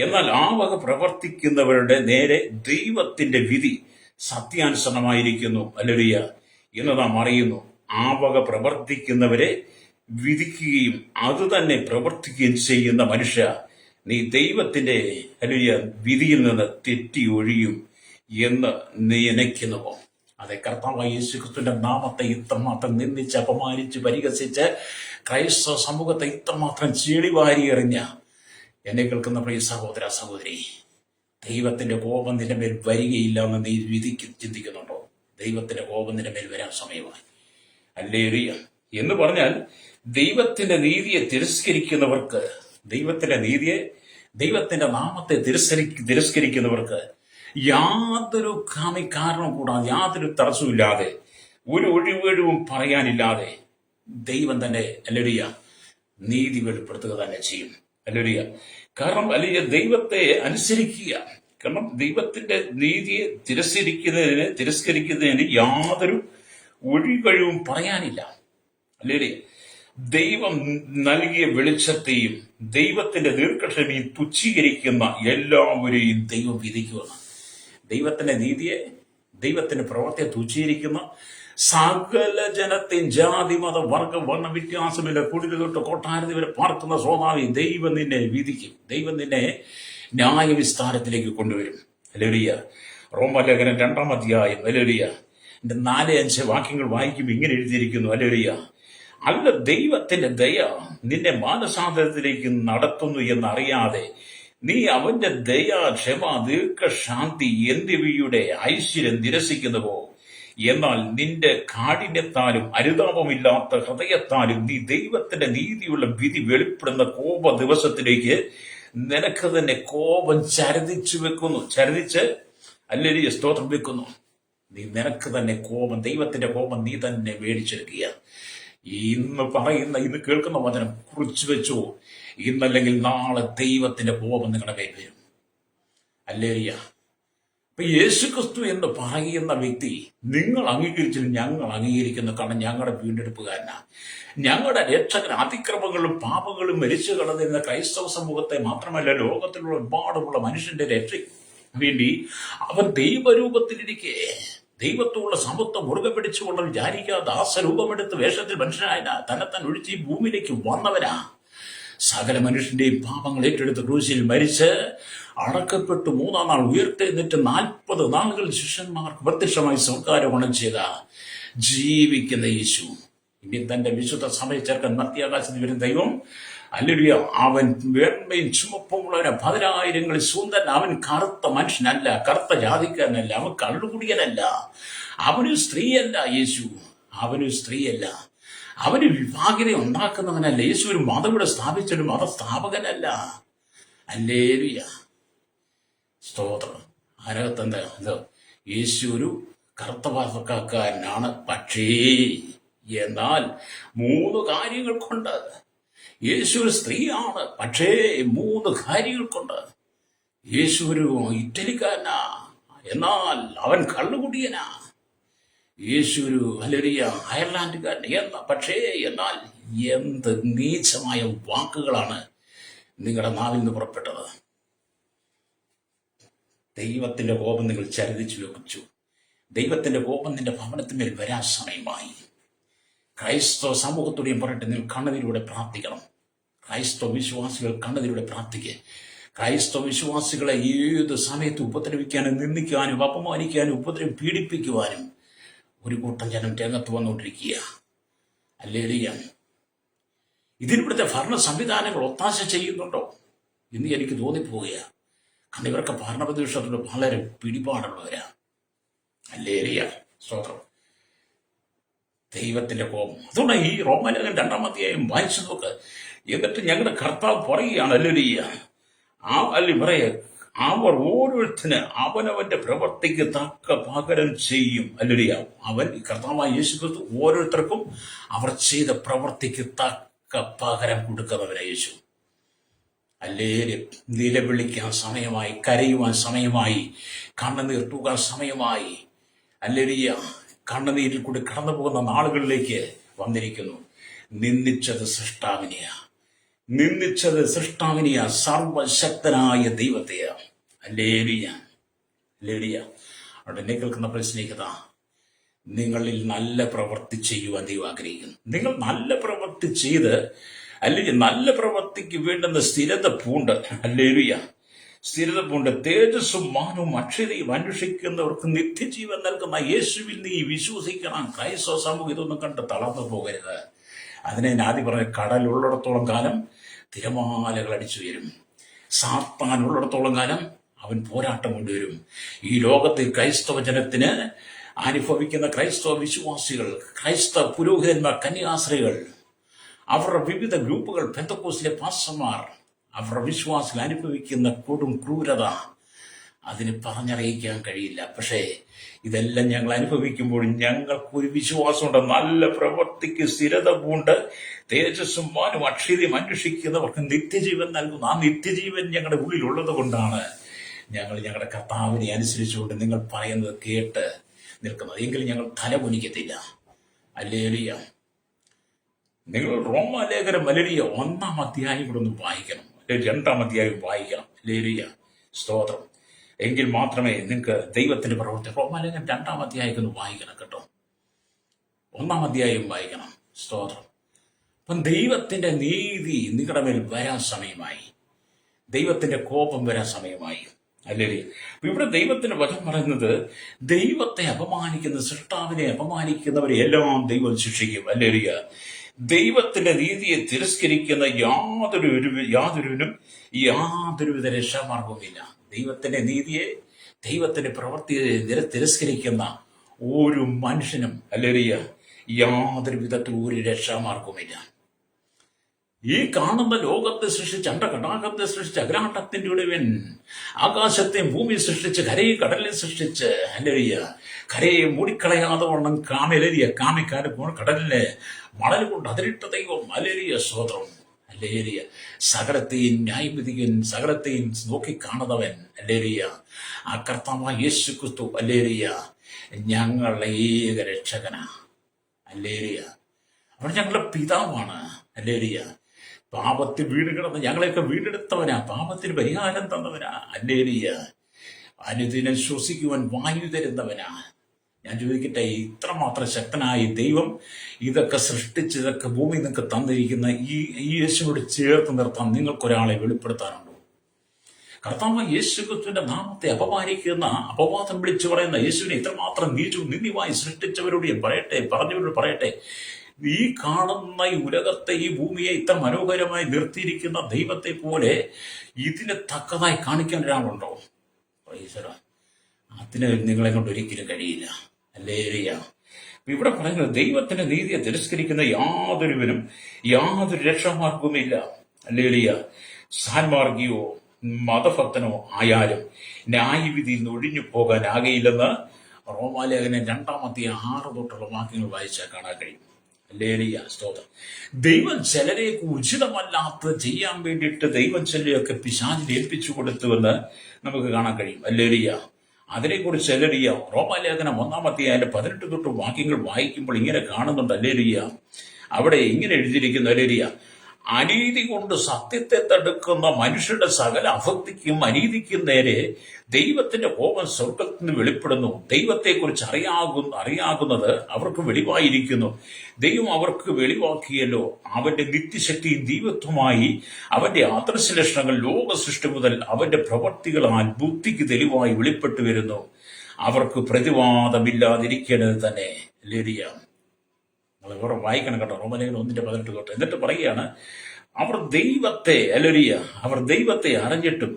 എന്നാൽ ആ വക പ്രവർത്തിക്കുന്നവരുടെ നേരെ ദൈവത്തിന്റെ വിധി സത്യാനുസരണമായിരിക്കുന്നു. ഹല്ലേലൂയ എന്ന് നാം അറിയുന്നു. ആ വക പ്രവർത്തിക്കുന്നവരെ വിധിക്കുകയും അത് തന്നെ പ്രവർത്തിക്കുകയും ചെയ്യുന്ന മനുഷ്യ, നീ ദൈവത്തിന്റെ വിധിയിൽ നിന്ന് തെറ്റി ഒഴിയും എന്ന് നീ നനയ്ക്കുന്നുവോ? അതെ, കർത്താവായ യേശുക്രിസ്തുവിന്റെ നാമത്തെ ഇത്രമാത്രം നിന്ദിച്ച് അപമാനിച്ച് പരിഹസിച്ച് ക്രൈസ്തവ സമൂഹത്തെ ഇത്രമാത്രം ചെളിവാരി എറിഞ്ഞ എന്നെ കേൾക്കുന്ന പ്രിയ സഹോദര സഹോദരി, ദൈവത്തിന്റെ കോപം നിന്റെ മേൽ വരികയില്ല എന്ന് നീ ചിന്തിക്കുന്നുണ്ടോ? ദൈവത്തിന്റെ കോപം നിന്റെ മേൽ വരാൻ സമയമായി. ഹല്ലേലൂയ എന്ന് പറഞ്ഞാൽ ദൈവത്തിന്റെ നീതിയെ തിരസ്കരിക്കുന്നവർക്ക്, ദൈവത്തിന്റെ നാമത്തെ തിരസ്കരിക്കുന്നവർക്ക് യാതൊരു കാരണം കൂടാതെ, യാതൊരു തടസ്സമില്ലാതെ, ഒരു ഒഴിവഴിവും പറയാനില്ലാതെ ദൈവം തന്നെ നീതി വെളിപ്പെടുത്തുക തന്നെ ചെയ്യും. കാരണം ദൈവത്തെ അനുസരിക്കുക. കാരണം ദൈവത്തിന്റെ നീതിയെ തിരസ്കരിക്കുന്നതിന് യാതൊരു ഒഴികഴിവും പറയാനില്ല. ദൈവം നൽകിയ വെളിച്ചത്തെയും ദൈവത്തിന്റെ ദീർഘക്ഷമയും തുച്ഛീകരിക്കുന്ന എല്ലാവരെയും ദൈവം വിധിക്കുമെന്ന്. ദൈവത്തിന്റെ നീതിയെ, ദൈവത്തിന്റെ പ്രവൃത്തിയെ തുച്ഛീകരിക്കുന്ന സകല ജനത്തെയും, ജാതി മത വർഗ വർണ്ണ വ്യത്യാസമില്ല, കുടില് തൊട്ട് കൊട്ടാരത്തിൽ വരെ പാർക്കുന്ന സ്വാഭാവികം ദൈവം നിന്നെ വിധിക്കും. ദൈവം നിന്നെ ന്യായവിസ്താരത്തിലേക്ക് കൊണ്ടുവരും. ഹല്ലേലൂയ. റോമലേഖനം 2-ാം അധ്യായം 4-5 വാക്യങ്ങൾ വായിക്കുമ്പോൾ ഇങ്ങനെ എഴുതിയിരിക്കുന്നു. ഹല്ലേലൂയ. അല്ല, ദൈവത്തിന്റെ ദയ നിന്നെ മാനസാന്തരത്തിലേക്ക് നടത്തുന്നു എന്നറിയാതെ നീ അവന്റെ ദയ, ക്ഷമ, ദീർഘശാന്തി എന്നിവയുടെ ഐശ്വര്യം നിരസിക്കുന്നുവോ? എന്നാൽ നിന്റെ കാഠിന്യത്താലും അനുതാപമില്ലാത്ത ഹൃദയത്താലും നീ ദൈവത്തിന്റെ നീതിയുള്ള വിധി വെളിപ്പെടുന്ന കോപ ദിവസത്തിലേക്ക് നിനക്ക് തന്നെ കോപം ചരദിച്ച് സ്തോത്രം വെക്കുന്നു. നീ നിനക്ക് തന്നെ കോപം, ദൈവത്തിന്റെ കോപം നീ തന്നെ മേടിച്ചെടുക്കുക. ഇന്ന് കേൾക്കുന്ന വചനം കുറിച്ചു വെച്ചോ. ഇന്നല്ലെങ്കിൽ നാളെ ദൈവത്തിന്റെ കോപം നിങ്ങളുടെ മേൽ വരും. ഹല്ലേലൂയ. അപ്പൊ യേശുക്രിസ്തു എന്ന് പറയുന്ന വ്യക്തി നിങ്ങൾ അംഗീകരിച്ചില്ല, ഞങ്ങൾ അംഗീകരിക്കുന്നു. കാരണം ഞങ്ങളുടെ വീണ്ടെടുപ്പുകാരനാ, ഞങ്ങളുടെ രക്ഷകൻ. അതിക്രമങ്ങളും പാപങ്ങളും മരിച്ചു കടന്നിരുന്ന ക്രൈസ്തവ സമൂഹത്തെ മാത്രമല്ല, ലോകത്തിലുള്ള ഒരുപാടുള്ള മനുഷ്യന്റെ രക്ഷയ്ക്ക് വേണ്ടി അവൻ ദൈവരൂപത്തിലിരിക്കെ ദൈവത്തോടുള്ള സമത്വം മുറുകെ പിടിച്ചുകൊണ്ട് വിചാരിക്കാതെ ദാസരൂപമെടുത്ത് വേഷത്തിൽ മനുഷ്യനായ തന്നെത്താൻ ഒഴിച്ച് ഈ ഭൂമിയിലേക്ക് വന്നവനാ. സകല മനുഷ്യന്റെയും പാപങ്ങൾ ഏറ്റെടുത്ത് ക്രൂശിൽ മരിച്ച് അടക്കപ്പെട്ടു 3-ാം നാൾ ഉയർത്തെഴുന്നേറ്റ് 40 നാളുകൾ ശിഷ്യന്മാർക്ക് പ്രത്യക്ഷമായി സ്വർഗ്ഗാരോഹണം ചെയ്ത ജീവിക്കുന്ന യേശു, ഇനി തന്റെ വിശുദ്ധ സഭയെ ചേർക്കാൻ മധ്യാകാശത്ത് വരുന്ന ദൈവം. ഹല്ലേലൂയ. അവൻ വെണ്മയും ചുമപ്പുമുള്ളവന് 10,000 സുന്ദരൻ. അവൻ കറുത്ത മനുഷ്യനല്ല, കറുത്ത ജാതിക്കാരനല്ല, അവൻ കള്ളുകുടിയനല്ല, അവനൊരു സ്ത്രീയല്ല. യേശു അവനൊരു സ്ത്രീയല്ല, അവന് വിഭാഗിത ഉണ്ടാക്കുന്നവനല്ല. യേശു ഒരു മതം ഇവിടെ സ്ഥാപിച്ചൊരു മതസ്ഥാപകനല്ല. ഹല്ലേലൂയ. സ്തോത്രം. അതിനകത്തെന്താ? യേശു ഒരു കറുത്ത ഭാഷക്കാരനാണ്. പക്ഷേ എന്നാൽ 3 കാര്യങ്ങൾ കൊണ്ട് യേശു ഒരു സ്ത്രീയാണ്. പക്ഷേ 3 കാര്യങ്ങൾ കൊണ്ട് യേശു ഒരു ഇറ്റലിക്കാരനാ, എന്നാൽ അവൻ കള്ളുകുടിയനാ. യേശു ഒരു അയർലാൻഡുകാരൻ എന്നാൽ എന്ത് നീചമായ വാക്കുകളാണ് നിങ്ങളുടെ നാവിൽ നിന്ന് പുറപ്പെട്ടത്. ദൈവത്തിന്റെ കോപം നിങ്ങൾ ചരിതിച്ചു വെച്ചു. ദൈവത്തിന്റെ കോപം നിന്റെ ഭവനത്തിന്മേൽ വരാൻ സമയമായി. ക്രൈസ്തവ സമൂഹത്തോടെയും പറയട്ടെ, നിങ്ങൾ കണ്ണതിലൂടെ പ്രാർത്ഥിക്കണം. ക്രൈസ്തവ വിശ്വാസികൾ കണ്ണതിലൂടെ പ്രാർത്ഥിക്കുക. ക്രൈസ്തവ വിശ്വാസികളെ ഏത് സമയത്ത് ഉപദ്രവിക്കാനും നിന്ദിക്കാനും അപമാനിക്കാനും പീഡിപ്പിക്കുവാനും ഒരു കൂട്ടം ജനം രംഗത്ത് വന്നുകൊണ്ടിരിക്കുക. ഹല്ലേലൂയ. ഇതിനിവിടുത്തെ ഭരണ സംവിധാനങ്ങൾ ഒത്താശ ചെയ്യുന്നുണ്ടോ എന്ന് എനിക്ക് തോന്നിപ്പോവുകയാണ്. കാരണം ഇവർക്ക് ഭരണപ്രതിപക്ഷത്തോട് വളരെ പിടിപാടുള്ളവരാ. ഹല്ലേലൂയ, സ്തോത്രം. ദൈവത്തിന്റെ കോപം. അതുകൊണ്ട് ഈ റോമാലേഖനം 2-ാം അധ്യായം വായിച്ചു നോക്ക്. എന്നിട്ട് ഞങ്ങളുടെ കർത്താവ് പറയുകയാണ്, ഹല്ലേലൂയ, പറയ അവർ ഓരോരുത്തന് അവനവന്റെ പ്രവർത്തിക്ക് തക്ക പകരം ചെയ്യും. ഹല്ലേലൂയ. അവൻ കർത്താവായ യേശുക്രിസ്തു ഓരോരുത്തർക്കും അവർ ചെയ്ത പ്രവർത്തിക്ക് തക്ക പകരം കൊടുക്കുന്നവനാ യേശു. ഹല്ലേലൂയ. നിലവിളിക്കാൻ സമയമായി, കരയുവാൻ സമയമായി, കണ്ണുനീർ തൂകാൻ സമയമായി. ഹല്ലേലൂയ. കണ്ണുനീരിൽ കൂടി കടന്നു പോകുന്ന നാളുകളിലേക്ക് വന്നിരിക്കുന്നു. നിന്ദിച്ചത് സൃഷ്ടാവിനെയാ, സർവശക്തനായ ദൈവത്തെയാ. Hallelujah, hallelujah. അവിടെ എന്നെ കേൾക്കുന്ന പ്രശ്നിക്കത, നിങ്ങളിൽ നല്ല പ്രവൃത്തി ചെയ്യുവാൻ ദൈവം ആഗ്രഹിക്കുന്നു. നിങ്ങൾ നല്ല പ്രവൃത്തി ചെയ്ത്, അല്ലെങ്കിൽ നല്ല പ്രവൃത്തിക്ക് വേണ്ടുന്ന സ്ഥിരത പൂണ്ട്, ഹല്ലേലൂയ, സ്ഥിരത പൂണ്ട് തേജസ്സും മാനവും അക്ഷരയും അന്വേഷിക്കുന്നവർക്ക് നിത്യജീവൻ നൽകുന്ന യേശുവിൽ നീ വിശ്വസിക്കണം. ക്രൈസ്തവ സമൂഹം ഇതൊന്നും കണ്ട് തളർന്നു പോകരുത്. അതിനെ ആദ്യം പറഞ്ഞ, കടലുള്ളിടത്തോളം കാലം തിരമാലകൾ അടിച്ചു വരും. സാത്താൻ ഉള്ളിടത്തോളം കാലം അവൻ പോരാട്ടം കൊണ്ടുവരും. ഈ ലോകത്തിൽ ക്രൈസ്തവ ജനത്തിന് അനുഭവിക്കുന്ന ക്രൈസ്തവ വിശ്വാസികൾ, ക്രൈസ്തവ പുരോഹിതന്മാർ, കന്യാസ്ത്രീകൾ, അവരുടെ വിവിധ ഗ്രൂപ്പുകൾ, പെന്തക്കോസ്തിലെ പാസ്റ്റർമാർ, അവരുടെ വിശ്വാസികൾ അനുഭവിക്കുന്ന കൊടും ക്രൂരത അതിന് പറഞ്ഞറിയിക്കാൻ കഴിയില്ല. പക്ഷേ ഇതെല്ലാം ഞങ്ങൾ അനുഭവിക്കുമ്പോൾ ഞങ്ങൾക്കൊരു വിശ്വാസമുണ്ട്. നല്ല പ്രവൃത്തിക്ക് സ്ഥിരത പൂണ്ട് തേജസ്സും മാനും അക്ഷരയും അന്വേഷിക്കുന്നവർക്ക് നിത്യജീവൻ നൽകുന്നു. ആ നിത്യജീവൻ ഞങ്ങളുടെ ഉള്ളിലുള്ളത് കൊണ്ടാണ് ഞങ്ങൾ ഞങ്ങളുടെ കർത്താവിനെ അനുസരിച്ചുകൊണ്ട് നിങ്ങൾ പറയുന്നത് കേട്ട് നിൽക്കുന്നത്. എങ്കിലും ഞങ്ങൾ തലകുനിക്കത്തില്ല. ഹല്ലേലൂയ. നിങ്ങൾ റോമാലേഖനം ഹല്ലേലൂയ 1-ാം അധ്യായം കൂടെ ഒന്ന് വായിക്കണം, 2-ാം അധ്യായം വായിക്കണം. ഹല്ലേലൂയ, സ്തോത്രം. എങ്കിൽ മാത്രമേ നിങ്ങൾക്ക് ദൈവത്തിന്റെ പ്രവൃത്തി. റോമാലേഖനം 2-ാം അധ്യായം ഒന്ന് വായിക്കണം കേട്ടോ. 1-ാം അധ്യായം വായിക്കണം. സ്തോത്രം. അപ്പം ദൈവത്തിന്റെ നീതി നിങ്ങളുടെ മേൽ വരാൻ സമയമായി. ദൈവത്തിന്റെ കോപം വരാൻ സമയമായി. അല്ലേ? ഇവിടെ ദൈവത്തിന്റെ വചനം പറയുന്നത്, ദൈവത്തെ അപമാനിക്കുന്ന, സൃഷ്ടാവിനെ അപമാനിക്കുന്നവരെ എല്ലാം ദൈവം ശിക്ഷിക്കും. അല്ലേ? ദൈവത്തിന്റെ നീതിയെ തിരസ്കരിക്കുന്ന യാതൊരുവിനും യാതൊരുവിധ രക്ഷാമാർഗവുമില്ല. ദൈവത്തിന്റെ നീതിയെ, ദൈവത്തിന്റെ പ്രവൃത്തിയെ തിരസ്കരിക്കുന്ന ഒരു മനുഷ്യനും, അല്ലേ, യാതൊരു വിധത്തിൽ ഒരു രക്ഷാമാർഗവുമില്ല. ഈ കാണുന്ന ലോകത്തെ സൃഷ്ടിച്ച്, അണ്ടകടാകത്തെ സൃഷ്ടിച്ച്, അഗ്രാണ്ടത്തിന്റെ ഉടയവൻ, ആകാശത്തെയും ഭൂമിയെ സൃഷ്ടിച്ച്, കരയും കടലിനെ സൃഷ്ടിച്ച്, അല്ലരിയ, കരയെ മൂടിക്കളയാതെ വണ്ണം കാമിക്കാരെ കടലിനെ മണൽ കൊണ്ട് അതിരിട്ട ദൈവം, അലേരിയ, സ്തോത്രം. അല്ലേരിയ, സകലത്തെയും ന്യായവിധികൻ, സകലത്തെയും നോക്കിക്കാണുന്നവൻ, അല്ലേരിയ, ആ കർത്താവായ യേശു ക്രിസ്തു, അല്ലേരിയ, ഞങ്ങളുടെ ഏക രക്ഷകനാ. അല്ലേരിയ, അവൻ ഞങ്ങളുടെ പിതാവാണ്. അല്ലേരിയ, പാപത്തിൽ വീട് കിടന്ന് ഞങ്ങളെയൊക്കെ വീടെടുത്തവനാ, പാപത്തിന് പരിഹാരം തന്നവനാ. അല്ലേരിയ, അനുദിനം ശ്വസിക്കുവാൻ വായു തരുന്നവനാ. ഞാൻ ചോദിക്കട്ടെ, ഇത്രമാത്രം ശക്തനായ ദൈവം ഇതൊക്കെ സൃഷ്ടിച്ച്, ഇതൊക്കെ ഭൂമി നിങ്ങൾക്ക് തന്നിരിക്കുന്ന ഈ യേശുവിനോട് ചേർത്ത് നിർത്താൻ നിങ്ങൾക്കൊരാളെ വെളിപ്പെടുത്താനുണ്ടോ? കർത്താവ് യേശു ക്രിസ്തുവിന്റെ നാമത്തെ അപമാനിക്കുന്ന, അപവാദം വിളിച്ചു പറയുന്ന യേശുവിനെ ഇത്രമാത്രം നീചവും നിന്ദ്യമായി സൃഷ്ടിച്ചവരോട് ഞാൻ പറഞ്ഞവരോട് പറയട്ടെ, ഈ കാണുന്ന ഈ ഉലകത്തെ, ഈ ഭൂമിയെ ഇത്ര മനോഹരമായി നിർത്തിയിരിക്കുന്ന ദൈവത്തെ പോലെ ഇതിന് തക്കതായി കാണിക്കാൻ ഒരാളുണ്ടോ? അതിന് നിങ്ങളെ കൊണ്ട് ഒരിക്കലും കഴിയില്ല. ഹല്ലേലൂയ. ഇവിടെ പറയുന്നത്, ദൈവത്തിന്റെ നീതിയെ തിരസ്കരിക്കുന്ന യാതൊരുവിനും യാതൊരു രക്ഷാമാർഗവുമില്ല. ഹല്ലേലൂയ. സാൻമാർഗിയോ മതഭക്തനോ ആയാലും ന്യായവിധിയിൽ നിന്ന് ഒഴിഞ്ഞു പോകാനാകയില്ലെന്ന് റോമാലേഖനം 2-ാം അധ്യായം 6 തൊട്ടുള്ള വാക്യങ്ങൾ വായിച്ചാൽ കാണാൻ കഴിയും. ഹല്ലേലൂയ, സ്തോത്രം. ദൈവം ചിലരെയൊക്കെ ഉചിതമല്ലാത്തത് ചെയ്യാൻ വേണ്ടിയിട്ട് ദൈവം ചിലരെയൊക്കെ പിശാചിനെ ഏൽപ്പിച്ചു കൊടുത്തുവെന്ന് നമുക്ക് കാണാൻ കഴിയും. ഹല്ലേലൂയ. അതിനെക്കുറിച്ച് ഹല്ലേലൂയ റോമാലേഖനം 1-ാം അധ്യായം 18 തൊട്ട് വാക്യങ്ങൾ വായിക്കുമ്പോൾ ഇങ്ങനെ കാണുന്നുണ്ട്. ഹല്ലേലൂയ. അവിടെ ഇങ്ങനെ എഴുതിയിരിക്കുന്നു. ഹല്ലേലൂയ, അനീതി കൊണ്ട് സത്യത്തെ തടുക്കുന്ന മനുഷ്യരുടെ സകല അഭക്തിക്കും അനീതിക്കും നേരെ ദൈവത്തിന്റെ കോപം സ്വർഗത്തിൽ നിന്ന് വെളിപ്പെടുന്നു. ദൈവത്തെക്കുറിച്ച് അറിയാകുന്നത് അവർക്ക് വെളിവായിരിക്കുന്നു. ദൈവം അവർക്ക് വെളിവാക്കിയല്ലോ. അവന്റെ നിത്യശക്തിയും ദൈവത്വമായി അവന്റെ ആദർശ ലക്ഷണങ്ങൾ ലോക സൃഷ്ടി മുതൽ അവന്റെ പ്രവർത്തികളാൽ ബുദ്ധിക്ക് തെളിവായി വെളിപ്പെട്ടു വരുന്നു. അവർക്ക് പ്രതിവാദമില്ലാതിരിക്കേണ്ടത് തന്നെ. ലേരിയ നിങ്ങൾ വേറെ വായിക്കണം കേട്ടോ, റോമലേഖനം 1:18 തൊട്ട്. എന്നിട്ട് പറയുകയാണ്, അവർ ദൈവത്തെ അറിഞ്ഞിട്ടും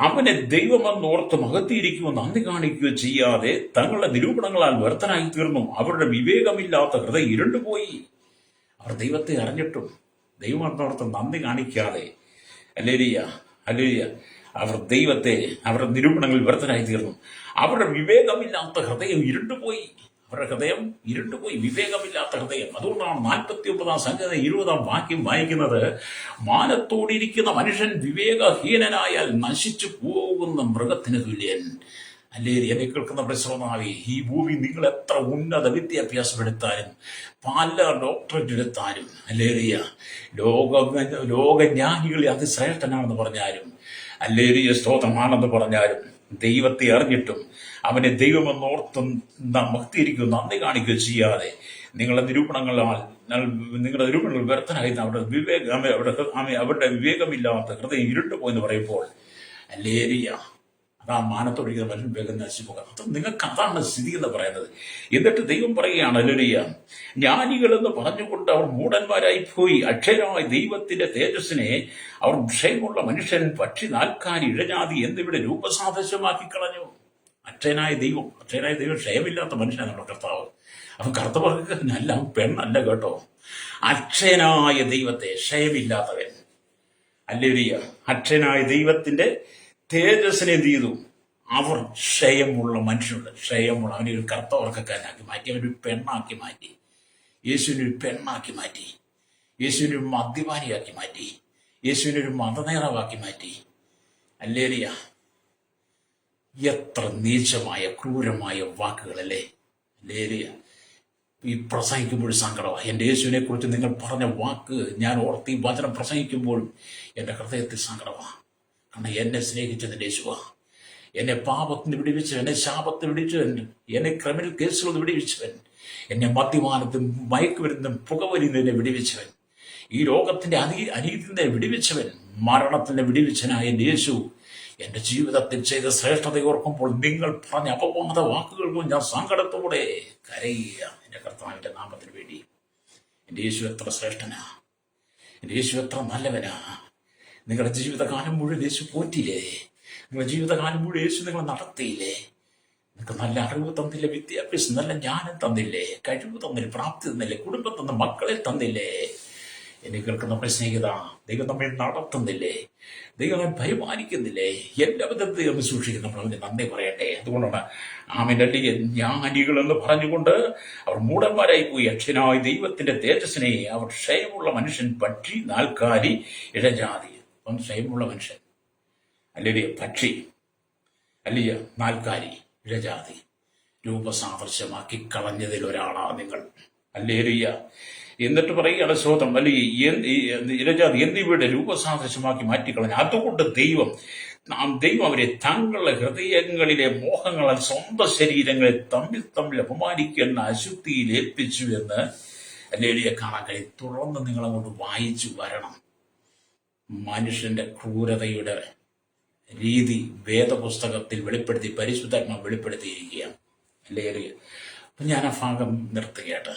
അവനെ ദൈവമെന്നോർത്ത് മഹത്തീകരിക്കുകയോ നന്ദി കാണിക്കുകയോ ചെയ്യാതെ തങ്ങളുടെ നിരൂപണങ്ങളാൽ വ്യർത്ഥനായി തീർന്നു. അവരുടെ വിവേകമില്ലാത്ത ഹൃദയം ഇരുണ്ടുപോയി. അവർ ദൈവത്തെ അറിഞ്ഞിട്ടും ദൈവമെന്നോർത്ത് നന്ദി കാണിക്കാതെ അവരുടെ നിരൂപണങ്ങളിൽ വ്യർത്ഥനായി തീർന്നു. അവരുടെ വിവേകമില്ലാത്ത ഹൃദയം ഇരുണ്ടുപോയി. വിവേകമില്ലാത്ത ഹൃദയം. അതുകൊണ്ടാണ് 49 സംഗീതം 20 വാക്യം വായിക്കുന്നത്, മാനത്തോടിരിക്കുന്ന മനുഷ്യൻ വിവേകഹീനനായാൽ നശിച്ചു പോകുന്ന മൃഗത്തിന് തുല്യൻ. എന്നെ കേൾക്കുന്ന പ്രശ്നമാവി, ഈ ഭൂമി നിങ്ങൾ എത്ര ഉന്നത വിദ്യാഭ്യാസം എടുത്താലും, പല ഡോക്ടറേറ്റ് എടുത്താലും, ലോകജ്ഞാനികളെ അതിശ്രേഷ്ഠനാണെന്ന് പറഞ്ഞാലും, സ്തോത്രമാണെന്ന് പറഞ്ഞാലും, ദൈവത്തെ അറിഞ്ഞിട്ടും അവനെ ദൈവമെന്നോർത്തും ഭക്തിയിരിക്കുകയോ നന്ദി കാണിക്കുകയോ ചെയ്യാതെ നിങ്ങളുടെ നിരൂപണങ്ങൾ വ്യർത്ഥനായി അവരുടെ വിവേകമില്ലാത്ത ഹൃദയം ഇരുട്ടുപോയെന്ന് പറയുമ്പോൾ അതാ മാനത്തോടിക്കുന്ന മനുഷ്യൻ വേഗം നശിച്ചു പോകാം. നിങ്ങൾക്ക് അതാണ് സ്ഥിതി എന്ന് പറയുന്നത്. എന്നിട്ട് ദൈവം പറയുകയാണ്, ജ്ഞാനികൾ എന്ന് പറഞ്ഞുകൊണ്ട് അവർ മൂഢന്മാരായി പോയി. അക്ഷയരായ ദൈവത്തിന്റെ തേജസ്സിനെ അവർ ക്ഷയമുള്ള മനുഷ്യൻ, പക്ഷി, നാൽക്കാലി, ഇഴജാതി എന്നിവിടെ രൂപസാദൃശ്യമാക്കി കളഞ്ഞു. അക്ഷയനായ ദൈവം ക്ഷയമില്ലാത്ത മനുഷ്യനാണ് നമ്മുടെ കർത്താവ്. അവൻ കറുത്തവർഗല്ല, പെണ്ണല്ല കേട്ടോ. അക്ഷയനായ ദൈവത്തെ, ക്ഷയമില്ലാത്തവൻ. അക്ഷയനായ ദൈവത്തിന്റെ തേജസ്സിനെ എന്ത് ചെയ്തു? അവർ ക്ഷയമുള്ള മനുഷ്യനുണ്ട്, അവനെ ഒരു കറുത്തവർഗക്കാരനാക്കി മാറ്റി, അവനൊരു പെണ്ണാക്കി മാറ്റി, യേശുവിനൊരു പെണ്ണാക്കി മാറ്റി, യേശുവിനൊരു മദ്യപാനിയാക്കി മാറ്റി, യേശുവിനൊരു മതനേതാവാക്കി മാറ്റി. എത്ര നീചമായ ക്രൂരമായ വാക്കുകളല്ലേ. ഈ പ്രസംഗിക്കുമ്പോഴും സങ്കടമാണ്. എൻ്റെ യേശുവിനെ കുറിച്ച് നിങ്ങൾ പറഞ്ഞ വാക്ക് ഞാൻ ഓർത്ത് ഈ വചനം പ്രസംഗിക്കുമ്പോഴും എൻ്റെ ഹൃദയത്തിൽ സങ്കടമാണ്. കാരണം എന്നെ സ്നേഹിച്ചതിൻ്റെ യേശുവാ, എന്നെ പാപത്തിന് വിടിവിച്ചവൻ, എന്നെ ശാപത്തിന് വിടിച്ചവൻ, എന്നെ ക്രിമിനൽ കേസുകൾ വിടിവിച്ചവൻ, എന്നെ മദ്യപാനത്തും മയക്കുമരുന്നും പുകവലിനെ വിടിവിച്ചവൻ, ഈ ലോകത്തിന്റെ അനീതിനെ വിടിവിച്ചവൻ, മരണത്തിന്റെ വിടിവിച്ചനായ എൻ്റെ യേശു എന്റെ ജീവിതത്തിൽ ചെയ്ത ശ്രേഷ്ഠത ഓർക്കുമ്പോൾ നിങ്ങൾ പറഞ്ഞ അപവാദ വാക്കുകൾക്കും ഞാൻ സങ്കടത്തോടെ കരയുക. എൻ്റെ കർത്താവിന്റെ നാമത്തിന് വേണ്ടി. എൻ്റെ യേശു എത്ര ശ്രേഷ്ഠനാ, എൻ്റെ യേശു എത്ര നല്ലവനാ. നിങ്ങളുടെ ജീവിതകാലം മുഴുവൻ യേശു പോറ്റിയില്ലേ? നിങ്ങളുടെ ജീവിതകാലം മുഴുവൻ യേശു നിങ്ങൾ നടത്തിയില്ലേ? നിങ്ങൾക്ക് നല്ല അറിവ് തന്നില്ലേ? വിദ്യാഭ്യാസം, നല്ല ജ്ഞാനം തന്നില്ലേ? കഴിവ് തന്നില്ലേ? പ്രാപ്തി തന്നില്ലേ? കുടുംബം തന്ന മക്കളെ തന്നില്ലേ? എന്നെ കേൾക്കുന്ന സ്നേഹിത, ദൈവം നമ്മെ നടത്തുന്നില്ലേ? ദൈവം നമ്മെ പരിപാലിക്കുന്നില്ലേ? എല്ലാ വിധത്തിൽ നമ്മെ സൂക്ഷിക്കുന്ന നമ്മൾ അവന് നന്ദി പറയട്ടെ. അതുകൊണ്ടാണ് ജ്ഞാനികൾ എന്ന് പറഞ്ഞുകൊണ്ട് അവർ മൂഢന്മാരായി പോയി. അക്ഷയനായ ദൈവത്തിന്റെ തേജസ്സിനെ അവർ ക്ഷയമുള്ള മനുഷ്യൻ, പക്ഷി, നാൽക്കാലി, ഇഴജാതി. ക്ഷയമുള്ള മനുഷ്യൻ പക്ഷി, നാൽക്കാലി, ഇഴജാതി രൂപസാദൃശ്യമാക്കി കളഞ്ഞതിൽ ഒരാളാണ് നിങ്ങൾ. എന്നിട്ട് പറയുകയാണ് സ്വതം ഇരജാതി എന്നിവയുടെ രൂപസാദൃശ്യമാക്കി മാറ്റിക്കളഞ്ഞു. അതുകൊണ്ട് ദൈവം അവരെ തങ്ങളുടെ ഹൃദയങ്ങളിലെ മോഹങ്ങളാൽ സ്വന്തം ശരീരങ്ങളെ തമ്മിൽ അപമാനിക്കുന്ന അശുദ്ധിയിൽ ഏൽപ്പിച്ചു എന്ന് കാണാൻ കഴിയും. തുടർന്ന് നിങ്ങളങ്ങോട്ട് വായിച്ചു വരണം. മനുഷ്യന്റെ ക്രൂരതയുടെ രീതി വേദപുസ്തകത്തിൽ പരിശുദ്ധാത്മാവ് വെളിപ്പെടുത്തിയിരിക്കുകയാണ്. ഞാൻ ആ ഭാഗം നിർത്തുകയാട്ടെ.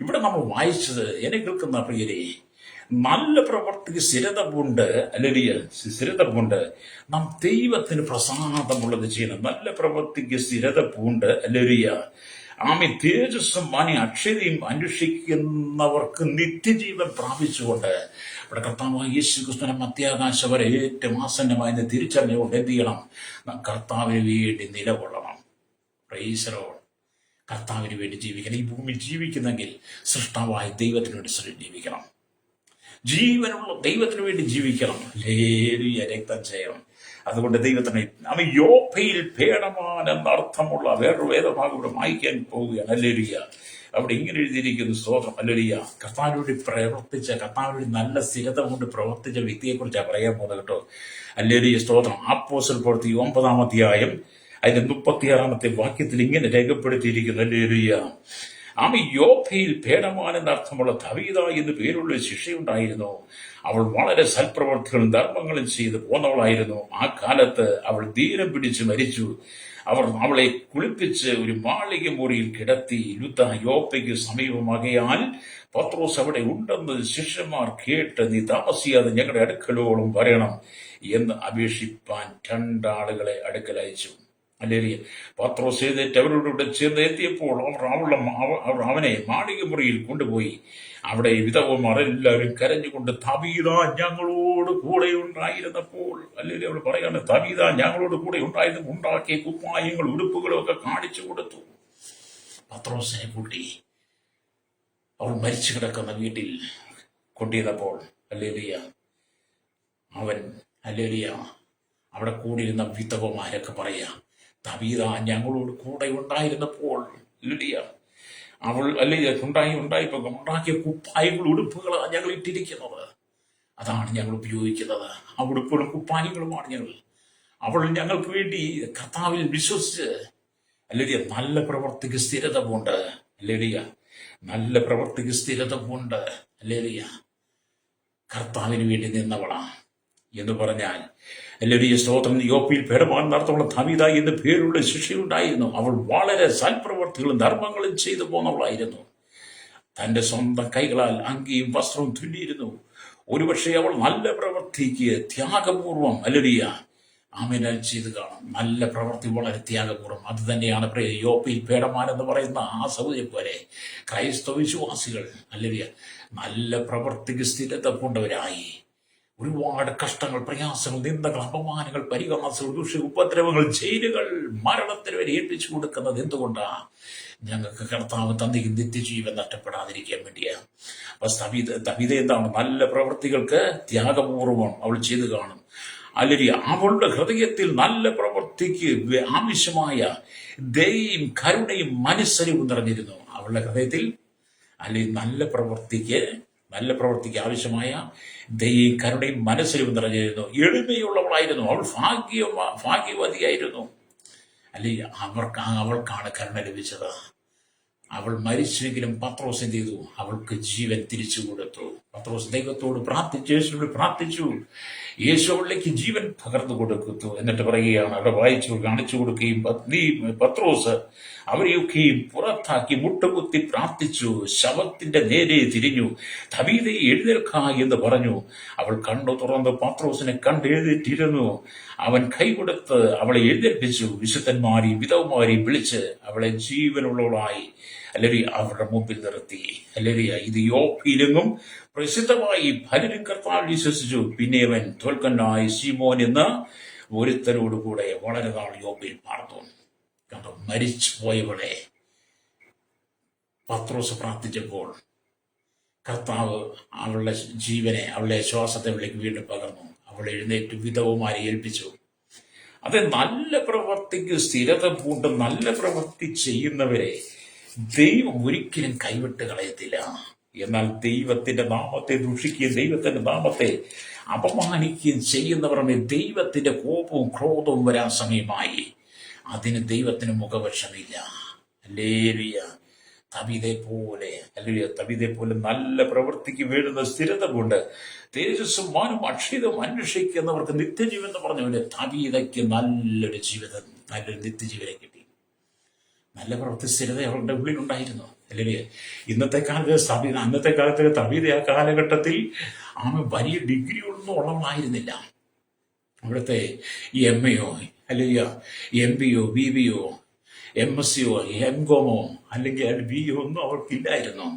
ഇവിടെ നമ്മൾ വായിച്ചത്, എന്നെ കേൾക്കുന്ന പ്രിയരെ, നല്ല പ്രവർത്തിക്ക് സ്ഥിരത പൂണ്ട് നാം ദൈവത്തിന് പ്രസാദമുള്ളത് ചെയ്യണം. നല്ല പ്രവർത്തിക്ക് സ്ഥിരത പൂണ്ട് ആമി തേജസ്സും അക്ഷരയും അന്വേഷിക്കുന്നവർക്ക് നിത്യജീവൻ പ്രാപിച്ചുകൊണ്ട് ഇവിടെ കർത്താവായ യേശു ക്രിസ്തുവിന്റെ മധ്യാകാശ വരെ ഏറ്റവും ആസന്നമായി തിരിച്ചറിഞ്ഞുകൊണ്ട് എന്ത് ചെയ്യണം? കർത്താവിന് വേണ്ടി നിലകൊള്ളണം. Praise the Lord. കർത്താവിന് വേണ്ടി ജീവിക്കണം. ഈ ഭൂമിയിൽ ജീവിക്കുന്നെങ്കിൽ സൃഷ്ടാവായ ദൈവത്തിന് വേണ്ടി ജീവിക്കണം. ജീവനുള്ള ദൈവത്തിന് വേണ്ടി ജീവിക്കണം. രക്തം ചെയ്യണം. അതുകൊണ്ട് ദൈവത്തിന് അവൻ യോപ്പയിൽ പേടമാൻ എന്നർത്ഥമുള്ള വേറൊരു വേദഭാഗം ഇവിടെ വായിക്കാൻ പോവുകയാണ്. അവിടെ ഇങ്ങനെ എഴുതിയിരിക്കുന്നു. സ്തോത്രം. ഹല്ലേലൂയ. കർത്താവിനോട് നല്ല സ്ഥിരത കൊണ്ട് പ്രവർത്തിച്ച വ്യക്തിയെക്കുറിച്ചാണ് പറയാൻ പോകുന്നത് കേട്ടോ. ഹല്ലേലൂയ. സ്തോത്രം. അപ്പോസ്തല പ്രവൃത്തി 9-ാം അധ്യായം അതിന്റെ 36-ാമത്തെ വാക്യത്തിൽ ഇങ്ങനെ രേഖപ്പെടുത്തിയിരിക്കുന്നു. ഹല്ലേലൂയ. യോപ്പയിൽ പേടമാൻ എന്നർത്ഥമുള്ള തവീത എന്ന് പേരുള്ള ശിഷ്യയുണ്ടായിരുന്നു. അവൾ വളരെ സൽപ്രവർത്തികളും ധർമ്മങ്ങളും ചെയ്ത് പോന്നവളായിരുന്നു. ആ കാലത്ത് അവൾ ധീരം പിടിച്ച് മരിച്ചു. അവർ അവളെ കുളിപ്പിച്ച് ഒരു മാളിക മുറിയിൽ കിടത്തി. ലുദ്ദ യോപ്പയ്ക്ക് സമീപമാകയാൽ പത്രോസ് അവിടെ ഉണ്ടെന്ന് ശിഷ്യന്മാർ കേട്ട്, നീ താമസിയാതെ ഞങ്ങളുടെ അടുക്കലോളം വരണം എന്ന് അപേക്ഷിപ്പാൻ 2 ആളുകളെ അടുക്കൽ അയച്ചു. ഹല്ലേലൂയ. പത്രോസ് എഴുന്നേറ്റ് അവരോടുകൂടെ ചേർന്ന് എത്തിയപ്പോൾ അവർ അവനെ മാളിക മുറിയിൽ കൊണ്ടുപോയി. അവിടെ വിധവമാർ എല്ലാവരും കരഞ്ഞുകൊണ്ട്, തബീത ഞങ്ങളോട് കൂടെ ഉണ്ടായിരുന്നപ്പോൾ, അല്ലെങ്കിൽ അവൾ പറയാണ്, തബീത ഞങ്ങളോട് കൂടെ ഉണ്ടായിരുന്നു, ഉണ്ടാക്കിയ കുപ്പായങ്ങൾ ഉടുപ്പുകളും ഒക്കെ കാണിച്ചു കൊടുത്തു. പത്രോസിനെ കൂട്ടി അവൾ മരിച്ചു കിടക്കുന്ന വീട്ടിൽ കൊണ്ടിരുന്നപ്പോൾ, ഹല്ലേലൂയ, അവൻ, ഹല്ലേലൂയ, അവിടെ കൂടിയിരുന്ന വിധവമാരൊക്കെ പറയാ, തബീത ഞങ്ങളോട് കൂടെ ഉണ്ടായിരുന്നപ്പോൾ, ഹല്ലേലൂയ, അവൾ ഉണ്ടാക്കിയ കുപ്പായങ്ങൾ ഉടുപ്പുകളാണ് ഞങ്ങൾ ഇട്ടിരിക്കുന്നത്. അതാണ് ഞങ്ങൾ ഉപയോഗിക്കുന്നത്. ആ ഉടുപ്പുകളും കുപ്പായങ്ങളുമാണ് ഞങ്ങൾ. അവൾ ഞങ്ങൾക്ക് വേണ്ടി കർത്താവിൽ വിശ്വസിച്ച്, ഹല്ലേലൂയ, നല്ല പ്രവർത്തിക്ക് സ്ഥിരത കൊണ്ട്, ഹല്ലേലൂയ, നല്ല പ്രവർത്തിക്ക് സ്ഥിരത കൊണ്ട്, ഹല്ലേലൂയ, കർത്താവിന് വേണ്ടി നിന്നവളാ എന്ന് പറഞ്ഞാൽ, ഹല്ലേലൂയ, സ്തോത്രം. യോപ്പയിൽ പേടമാൻ നടത്തുള്ള തബീത എന്ന് പേരുള്ള ശിഷ്യയുണ്ടായിരുന്നു. അവൾ വളരെ സൽപ്രവർത്തികളും ധർമ്മങ്ങളും ചെയ്തു പോന്നവളായിരുന്നു. തന്റെ സ്വന്തം കൈകളാൽ അങ്കിയും വസ്ത്രവും തുന്നിയിരുന്നു. ഒരുപക്ഷെ അവൾ നല്ല പ്രവൃത്തിക്ക് ത്യാഗപൂർവം, ഹല്ലേലൂയ, ആമേൻ, ചെയ്ത് കാണും. നല്ല പ്രവൃത്തി വളരെ ത്യാഗപൂർവം. അത് തന്നെയാണ് യോപ്പയിൽ പേടമാൻ എന്ന് പറയുന്ന ആ സൗദയെ പോലെ ക്രൈസ്തവ വിശ്വാസികൾ, ഹല്ലേലൂയ, നല്ല പ്രവൃത്തിക്ക് സ്ഥിരത കൊണ്ടവരായി. ഒരുപാട് കഷ്ടങ്ങൾ, പ്രയാസങ്ങൾ, നിന്ദകൾ, അപമാനങ്ങൾ, പരിഹാസങ്ങൾ, ദുഷ്ട ഉപദ്രവങ്ങൾ, ജയിലുകൾ, മരണത്തിന് വരെ ഏൽപ്പിച്ചു കൊടുക്കുന്നത് എന്തുകൊണ്ടാ? ഞങ്ങൾക്ക് കർത്താവ് തന്നിക്ക് നിത്യജീവൻ നഷ്ടപ്പെടാതിരിക്കാൻ വേണ്ടിയാ. അപ്പൊ തബീത എന്താണ്? നല്ല പ്രവൃത്തികൾക്ക് ത്യാഗപൂർവം അവൾ ചെയ്തു കാണും. അല്ലെങ്കിൽ അവളുടെ ഹൃദയത്തിൽ നല്ല പ്രവൃത്തിക്ക് ആവശ്യമായ ദയയും കരുണയും മനസ്സരിവും നിറഞ്ഞിരുന്നു. അവളുടെ ഹൃദയത്തിൽ അല്ലെങ്കിൽ നല്ല പ്രവൃത്തിക്ക് ആവശ്യമായ ദയയും കരുണയും മനസ്സിലും നിറഞ്ഞിരുന്നു. എളിമയുള്ളവളായിരുന്നു. അവൾ ഭാഗ്യവതിയായിരുന്നു. അല്ലെങ്കിൽ അവൾക്കാണ് കരുണ ലഭിച്ചത്. അവൾ മരിച്ചെങ്കിലും പത്രോസ് എന്ത് ചെയ്തു? അവൾക്ക് ജീവൻ തിരിച്ചു കൊടുത്തു. പത്രോസ് ദൈവത്തോട് പ്രാർത്ഥിച്ചു, യേശുവിനോട് പ്രാർത്ഥിച്ചു. യേശു അവളിലേക്ക് ജീവൻ പകർന്നു കൊടുത്തു. എന്നിട്ട് പറയുകയാണ്, അവിടെ വായിച്ചു കാണിച്ചു കൊടുക്കുകയും, നീ പത്രോസ് അവരെയൊക്കെയും പുറത്താക്കി മുട്ടുകുത്തി പ്രാർത്ഥിച്ചു, ശവത്തിന്റെ നേരെ തിരിഞ്ഞു, തബീതയെ എഴുന്നേൽക്ക എന്ന് പറഞ്ഞു. അവൾ കണ്ണു തുറന്ന് പത്രോസിനെ കണ്ടെഴുന്നേറ്റിരുന്നു. അവൻ കൈകൊടുത്ത് അവളെ എഴുന്നേൽപ്പിച്ചു. വിശുദ്ധന്മാരെയും വിധവമാരെയും വിളിച്ച് അവളെ ജീവനുള്ളവളായി, അല്ലെങ്കിൽ അവരുടെ മുമ്പിൽ നിർത്തി. അല്ലെങ്കിൽ ഇത് യോപ്പയിലെങ്ങും പ്രസിദ്ധമായി. പലരും കർത്താവിൽ വിശ്വസിച്ചു. പിന്നെ അവൻ തോൽക്കനായ ശിമോൻ എന്ന ഒരുത്തരോടുകൂടെ വളരെ നാൾ യോപ്പയിൽ പാർത്തു. കണ്ടോ, മരിച്ചു പോയവളെ പത്രോസ് പ്രാർത്ഥിച്ചപ്പോൾ കർത്താവ് അവളുടെ ജീവനെ, അവളുടെ ശ്വാസത്തെ അവളിലേക്ക് വീണ്ടും പകർന്നു. അവൾ എഴുന്നേറ്റ് വിധവമാരെ ഏൽപ്പിച്ചു. അത് നല്ല പ്രവൃത്തിക്ക് സ്ഥിരത പൂണ്ട് നല്ല പ്രവൃത്തി ചെയ്യുന്നവരെ ദൈവം ഒരിക്കലും കൈവിട്ട് കളയത്തില്ല. എന്നാൽ ദൈവത്തിന്റെ നാമത്തെ ദൂഷിക്കുകയും ദൈവത്തിന്റെ നാമത്തെ അപമാനിക്കുകയും ചെയ്യുന്നവരുടെ ദൈവത്തിന്റെ കോപവും ക്രോധവും വരാൻ സമയമായി. അതിന് ദൈവത്തിന് മുഖവശമില്ല. ഹല്ലേലൂയ. തബീതയെ പോലെ നല്ല പ്രവൃത്തിക്ക് വേണ്ടുന്ന സ്ഥിരത കൊണ്ട് തേജസ്സും മാനും അക്ഷീതവും അന്വേഷിക്കുന്നവർക്ക് നിത്യജീവൻ എന്ന് പറഞ്ഞ തബീതയ്ക്ക് നല്ലൊരു ജീവിതം, നല്ലൊരു നിത്യജീവനെ കിട്ടി. നല്ല പ്രവൃത്തി സ്ഥിരത അവരുടെ ഉള്ളിലുണ്ടായിരുന്നു. അല്ലെങ്കിൽ അന്നത്തെ കാലത്ത് തബീത ആ കാലഘട്ടത്തിൽ വലിയ ഡിഗ്രികളൊന്നും ഉള്ളവളായിരുന്നില്ല. അവിടുത്തെ MAയോ അല്ലെങ്കിൽ MBയോ BBയോ MSCയോ MCOMോ അല്ലെങ്കിൽ BO ഒന്നും അവർക്കില്ലായിരുന്നു.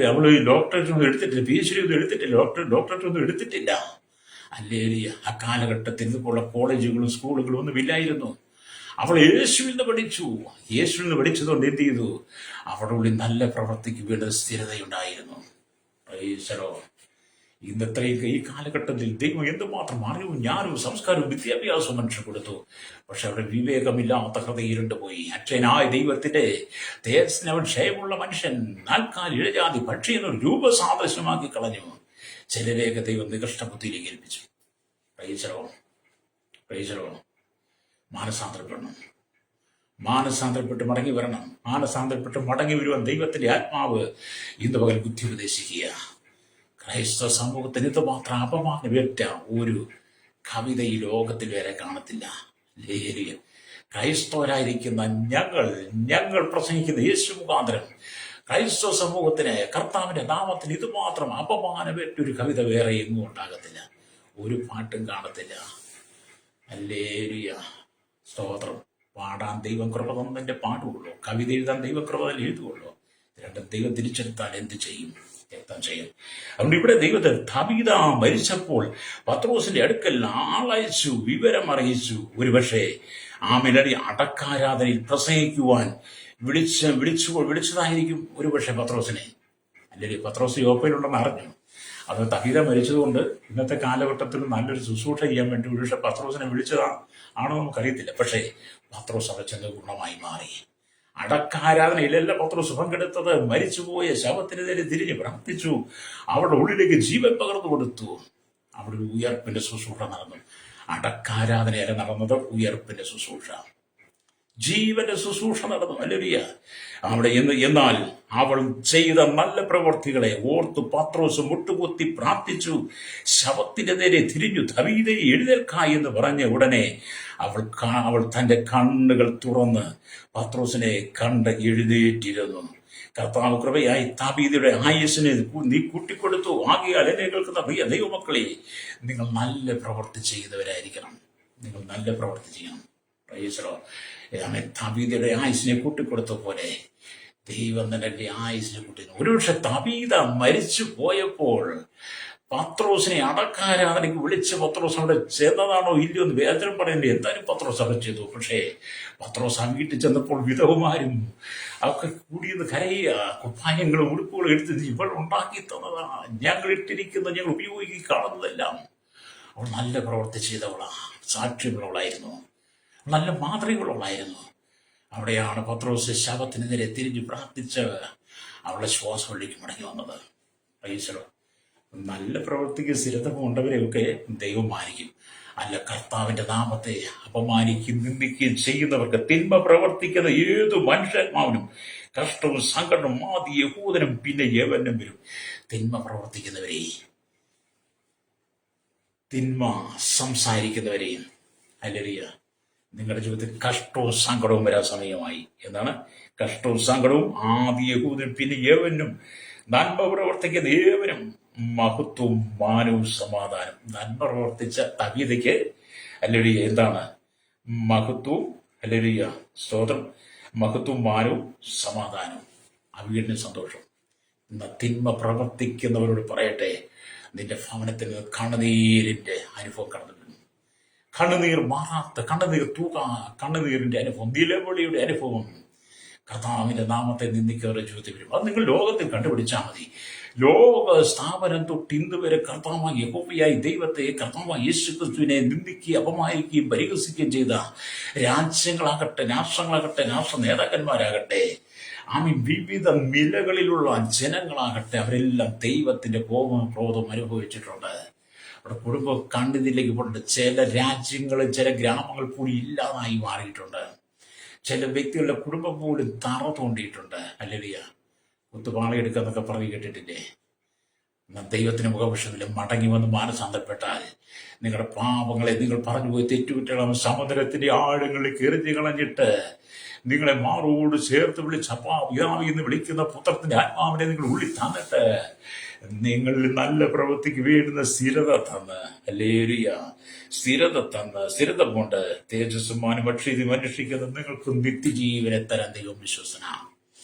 അവൾ ഡോക്ടറേറ്റ് ഒന്നും എടുത്തിട്ടില്ല, PhD ഒന്നും എടുത്തിട്ടില്ല, ഡോക്ടറേറ്റ് ഒന്നും എടുത്തിട്ടില്ല. അല്ലെങ്കിൽ ആ കാലഘട്ടത്തിൽ ഇതുപോലുള്ള കോളേജുകളും സ്കൂളുകളും ഒന്നും ഇല്ലായിരുന്നു. അവൾ യേശുവിൽ നിന്ന് പഠിച്ചതുകൊണ്ട് എന്ത് ചെയ്തു? അവളുടെ ഉള്ളിൽ നല്ല പ്രവൃത്തിക്ക് വേണ്ട സ്ഥിരതയുണ്ടായിരുന്നു. ഇന്നത്തെ ഈ കാലഘട്ടത്തിൽ ദൈവം എന്തുമാത്രം അറിവും ജ്ഞാനവും സംസ്കാരവും വിദ്യാഭ്യാസവും മനുഷ്യൻ കൊടുത്തു. പക്ഷെ അവിടെ വിവേകമില്ലാത്ത ഹൃദയം ഇരുണ്ടുപോയി. അക്ഷയനായ ദൈവത്തിന്റെ തേജസ്സിന് അവൻ ക്ഷയമുള്ള മനുഷ്യൻ നാൽക്കാൽ ഇഴജാതി പക്ഷി എന്നൊരു രൂപസാദൃശ്യമാക്കി കളഞ്ഞു. ചിലരെയൊക്കെ ദൈവം നികഷ്ട ബുദ്ധിയിലേക്ക് ഏൽപ്പിച്ചു. പ്രൈസലോ മാനസാന്തരപ്പെടണം, മാനസാന്തരപ്പെട്ട് മടങ്ങി വരണം. മാനസാന്തരപ്പെട്ട് മടങ്ങി വരുവാൻ ദൈവത്തിന്റെ ആത്മാവ് ഇന്ന് പകൽ ബുദ്ധി ഉപദേശിക്കുക. ക്രൈസ്തവ സമൂഹത്തിന് ഇതുമാത്രം അപമാനമേറ്റ ഒരു കവിത ഈ ലോകത്തിൽ വേറെ കാണത്തില്ല. ക്രൈസ്തവരായിരിക്കുന്ന ഞങ്ങൾ പ്രസംഗിക്കുന്ന യേശു മുഖാന്തരം ക്രൈസ്തവ സമൂഹത്തിന് കർത്താവിന്റെ നാമത്തിന് ഇതുമാത്രം അപമാനമേറ്റൊരു കവിത വേറെ എങ്ങും ഉണ്ടാകത്തില്ല, ഒരു പാട്ടും കാണത്തില്ല. ഹല്ലേലൂയ, സ്തോത്രം. പാടാൻ ദൈവം കൃപ തന്നതിന്റെ പാടുള്ളൂ, കവിത എഴുതാൻ ദൈവം കൃപ തന്നെ എഴുതുള്ളൂ. രണ്ടും ദൈവം തിരിച്ചെടുത്താൽ എന്ത് ചെയ്യും? ചെയ്യും. അതുകൊണ്ട് ഇവിടെ ദൈവത്തെ ദാവീദ മരിച്ചപ്പോൾ പത്രോസിന്റെ അടുക്കൽ ആളയച്ചു, വിവരം അറിയിച്ചു. ഒരുപക്ഷെ ആ മിലറി അടക്കാരാധനയിൽ പ്രസംഗിക്കുവാൻ വിളിച്ചതായിരിക്കും ഒരുപക്ഷെ പത്രോസിനെ. അല്ലെങ്കിൽ പത്രോസ് യോപ്പയിലുണ്ടെന്ന് അറിഞ്ഞു. അത് ദാവീദ മരിച്ചതുകൊണ്ട് ഇന്നത്തെ കാലഘട്ടത്തിൽ നല്ലൊരു ശുശ്രൂഷ ചെയ്യാൻ വേണ്ടി ഒരുപക്ഷെ പത്രോസിനെ വിളിച്ചതാണോ നമുക്കറിയത്തില്ല. പക്ഷേ പത്രോസ് അവിടെ ചെന്ന് ഗുണമായി മാറി. അടക്കാരാധനയിലല്ല പത്രോസ് പങ്കെടുത്തത്. മരിച്ചുപോയ ശവത്തിനെതിരെ തിരിഞ്ഞ് പ്രാർത്ഥിച്ചു, അവരുടെ ഉള്ളിലേക്ക് ജീവൻ പകർന്നു കൊടുത്തു. അവിടെ ഒരു ഉയർപ്പിന്റെ ശുശ്രൂഷ നടന്നു. അടക്കാരാധനയല്ല നടന്നത്, ഉയർപ്പിന്റെ ശുശ്രൂഷ, ജീവന്റെ ശുശ്രൂഷ നടന്നു. ഹല്ലേലൂയ. അവിടെ എന്നാൽ അവൾ ചെയ്ത നല്ല പ്രവർത്തികളെ ഓർത്ത് പത്രോസ് മുട്ടുകുത്തി പ്രാർത്ഥിച്ചു. ശവത്തിന്റെ നേരെ തിരിഞ്ഞു, ദാവീദേ എഴുന്നേൽക്ക എന്ന് പറഞ്ഞ ഉടനെ അവൾ തന്റെ കണ്ണുകൾ തുറന്ന് പത്രോസിനെ കണ്ട് എഴുന്നേറ്റിരുന്നു. കർത്താവ് കൃപയായി ദാവീദയുടെ ആയുസ്സിനെ നീ കൂട്ടിക്കൊടുത്തു. ആകയാൽ എന്നെ കേൾക്കുന്ന പ്രിയ ദൈവമക്കളെ, നിങ്ങൾ നല്ല പ്രവൃത്തി ചെയ്യുന്നവരായിരിക്കണം. നിങ്ങൾ നല്ല പ്രവൃത്തി ചെയ്യണം. ദാവീദയുടെ ആയുസ്സിനെ കൂട്ടിക്കൊടുത്ത പോലെ ദൈവം തന്നെ ആയുസ്സിനെ കൂട്ടി. ഒരുപക്ഷെ ദാവീദ മരിച്ചു പോയപ്പോൾ പത്രോസിനെ അടക്കാരാധനയ്ക്ക് വിളിച്ച് പത്രോസ് അവിടെ ചെന്നതാണോ ഇല്ലയോ എന്ന് വേദന പറയുന്നത്. എന്തായാലും പത്രോസ് അവിടെ ചെയ്തു. പക്ഷേ പത്രോസ് ആ വീട്ടിൽ ചെന്നപ്പോൾ വിധവമാരും ഒക്കെ കൂടിയത് കരയുക. കുപ്പായങ്ങളും ഉടുപ്പുകളും എടുത്ത് ഇവൾ ഉണ്ടാക്കി തന്നതാണ്, ഞങ്ങൾ ഇട്ടിരിക്കുന്ന, ഞങ്ങൾ ഉപയോഗിക്കി കാണുന്നതെല്ലാം. അവൾ നല്ല പ്രവൃത്തി ചെയ്തവളാ, സാക്ഷ്യമുള്ളവളായിരുന്നു, നല്ല മാതൃകകളുള്ളായിരുന്നു. അവിടെയാണ് പത്രോസ് ശവത്തിനെതിരെ തിരിഞ്ഞ് പ്രാർത്ഥിച്ച് അവളെ ശ്വാസവള്ളിക്ക് മടങ്ങി വന്നത്. പ്രൈസലോ. നല്ല പ്രവൃത്തിക്ക് സ്ഥിരത കൊണ്ടവരെയൊക്കെ ദൈവം മാനിക്കും. അല്ല, കർത്താവിന്റെ നാമത്തെ അപമാനിക്കുകയും നിന്ദിക്കുകയും ചെയ്യുന്നവർക്ക്, തിന്മ പ്രവർത്തിക്കുന്ന ഏതു മനുഷ്യാത്മാവിനും കഷ്ടവും സങ്കടവും ആദ്യ യഹൂദനും പിന്നെ യവനും വരും. തിന്മ പ്രവർത്തിക്കുന്നവരെ, തിന്മ സംസാരിക്കുന്നവരെയും, ഹല്ലേലൂയ, നിങ്ങളുടെ ജീവിതത്തിൽ കഷ്ടവും സങ്കടവും വരാൻ സമയമായി. എന്താണ് കഷ്ടവും സങ്കടവും? ആദ്യ യഹൂദനും പിന്നെ യവനും, നന്മ പ്രവർത്തിക്കുന്ന ഏവനും മഹത്വവും മാനവും സമാധാനം. നന്മ പ്രവർത്തിച്ച ദാവീദയ്ക്ക് ഹല്ലേലൂയ എന്താണ്? മഹത്വവും, ഹല്ലേലൂയ സ്തോത്രം, മഹത്വവും മാനവും സമാധാനവും, അവരുടെ സന്തോഷം. തിന്മ പ്രവർത്തിക്കുന്നവരോട് പറയട്ടെ, നിന്റെ ഭവനത്തിൽ നിന്ന് കണ്ണുനീരിന്റെ അനുഭവം കടന്നു. കണ്ണുനീർ മാറാത്ത, കണ്ണുനീർ കണ്ണുനീരിന്റെ അനുഭവം, നിലവിളിയുടെ അനുഭവം കർത്താവിന്റെ നാമത്തെ നിന്ദിക്കുന്നവരുടെ ജീവിതത്തിൽ വരും. അത് നിങ്ങൾ ലോകത്തിൽ കണ്ടുപിടിച്ചാൽ മതി. ലോക സ്ഥാപനം തൊട്ട് ഇന്ന് വരെ കർത്താവായ യഹോവയായ ദൈവത്തെ, കർത്താവായ യേശുക്രിസ്തുവിനെ നിന്ദിക്കുകയും അപമാനിക്കുകയും പരിഹസിക്കുകയും ചെയ്ത രാജ്യങ്ങളാകട്ടെ, രാഷ്ട്രങ്ങളാകട്ടെ, രാഷ്ട്ര നേതാക്കന്മാരാകട്ടെ, വിവിധ നിലകളിലുള്ള ജനങ്ങളാകട്ടെ, അവരെല്ലാം ദൈവത്തിന്റെ കോപവും ക്രോധവും അനുഭവിച്ചിട്ടുണ്ട്. അവിടെ കുടുംബം കണ്ണുനീരിലേക്ക് പോയിട്ടുണ്ട്. ചില രാജ്യങ്ങളിൽ, ചില ഗ്രാമങ്ങൾ പോലും ഇല്ലാതായി മാറിയിട്ടുണ്ട്. ചില വ്യക്തികളുടെ കുടുംബം പോലും തറ തോണ്ടിയിട്ടുണ്ട്. ഹല്ലേലൂയ. കുത്തുപാളയെടുക്കുക എന്നൊക്കെ പറഞ്ഞു കേട്ടിട്ടില്ലേ? ദൈവത്തിന് മുഖപക്ഷമില്ല. മടങ്ങി വന്ന് മാനസാന്തരപ്പെട്ടാൽ നിങ്ങളുടെ പാപങ്ങളെ നിങ്ങൾ പറഞ്ഞുപോയി തെറ്റുകുറ്റങ്ങളും സമുദ്രത്തിന്റെ ആഴങ്ങളിലേക്ക് എറിഞ്ഞു കളഞ്ഞിട്ട് നിങ്ങളെ മാറോട് ചേർത്ത് വിളിച്ച് അപ്പാ പിതാവേ എന്ന് വിളിക്കുന്ന പുത്രത്തിന്റെ ആത്മാവിനെ നിങ്ങൾ ഉള്ളിൽ തന്നിട്ട് നിങ്ങളിൽ നല്ല പ്രവൃത്തിക്ക് വേണ്ടുന്ന സ്ഥിരത തന്ന്, ഹല്ലേലൂയ, സ്ഥിരത കൊണ്ട് തേജസ്സും അനുഭക്ഷിതി അനുഷ്ഠിക്കുന്ന നിങ്ങൾക്ക് നിത്യജീവനെ തരാൻ ദൈവം വിശ്വസനാണ്.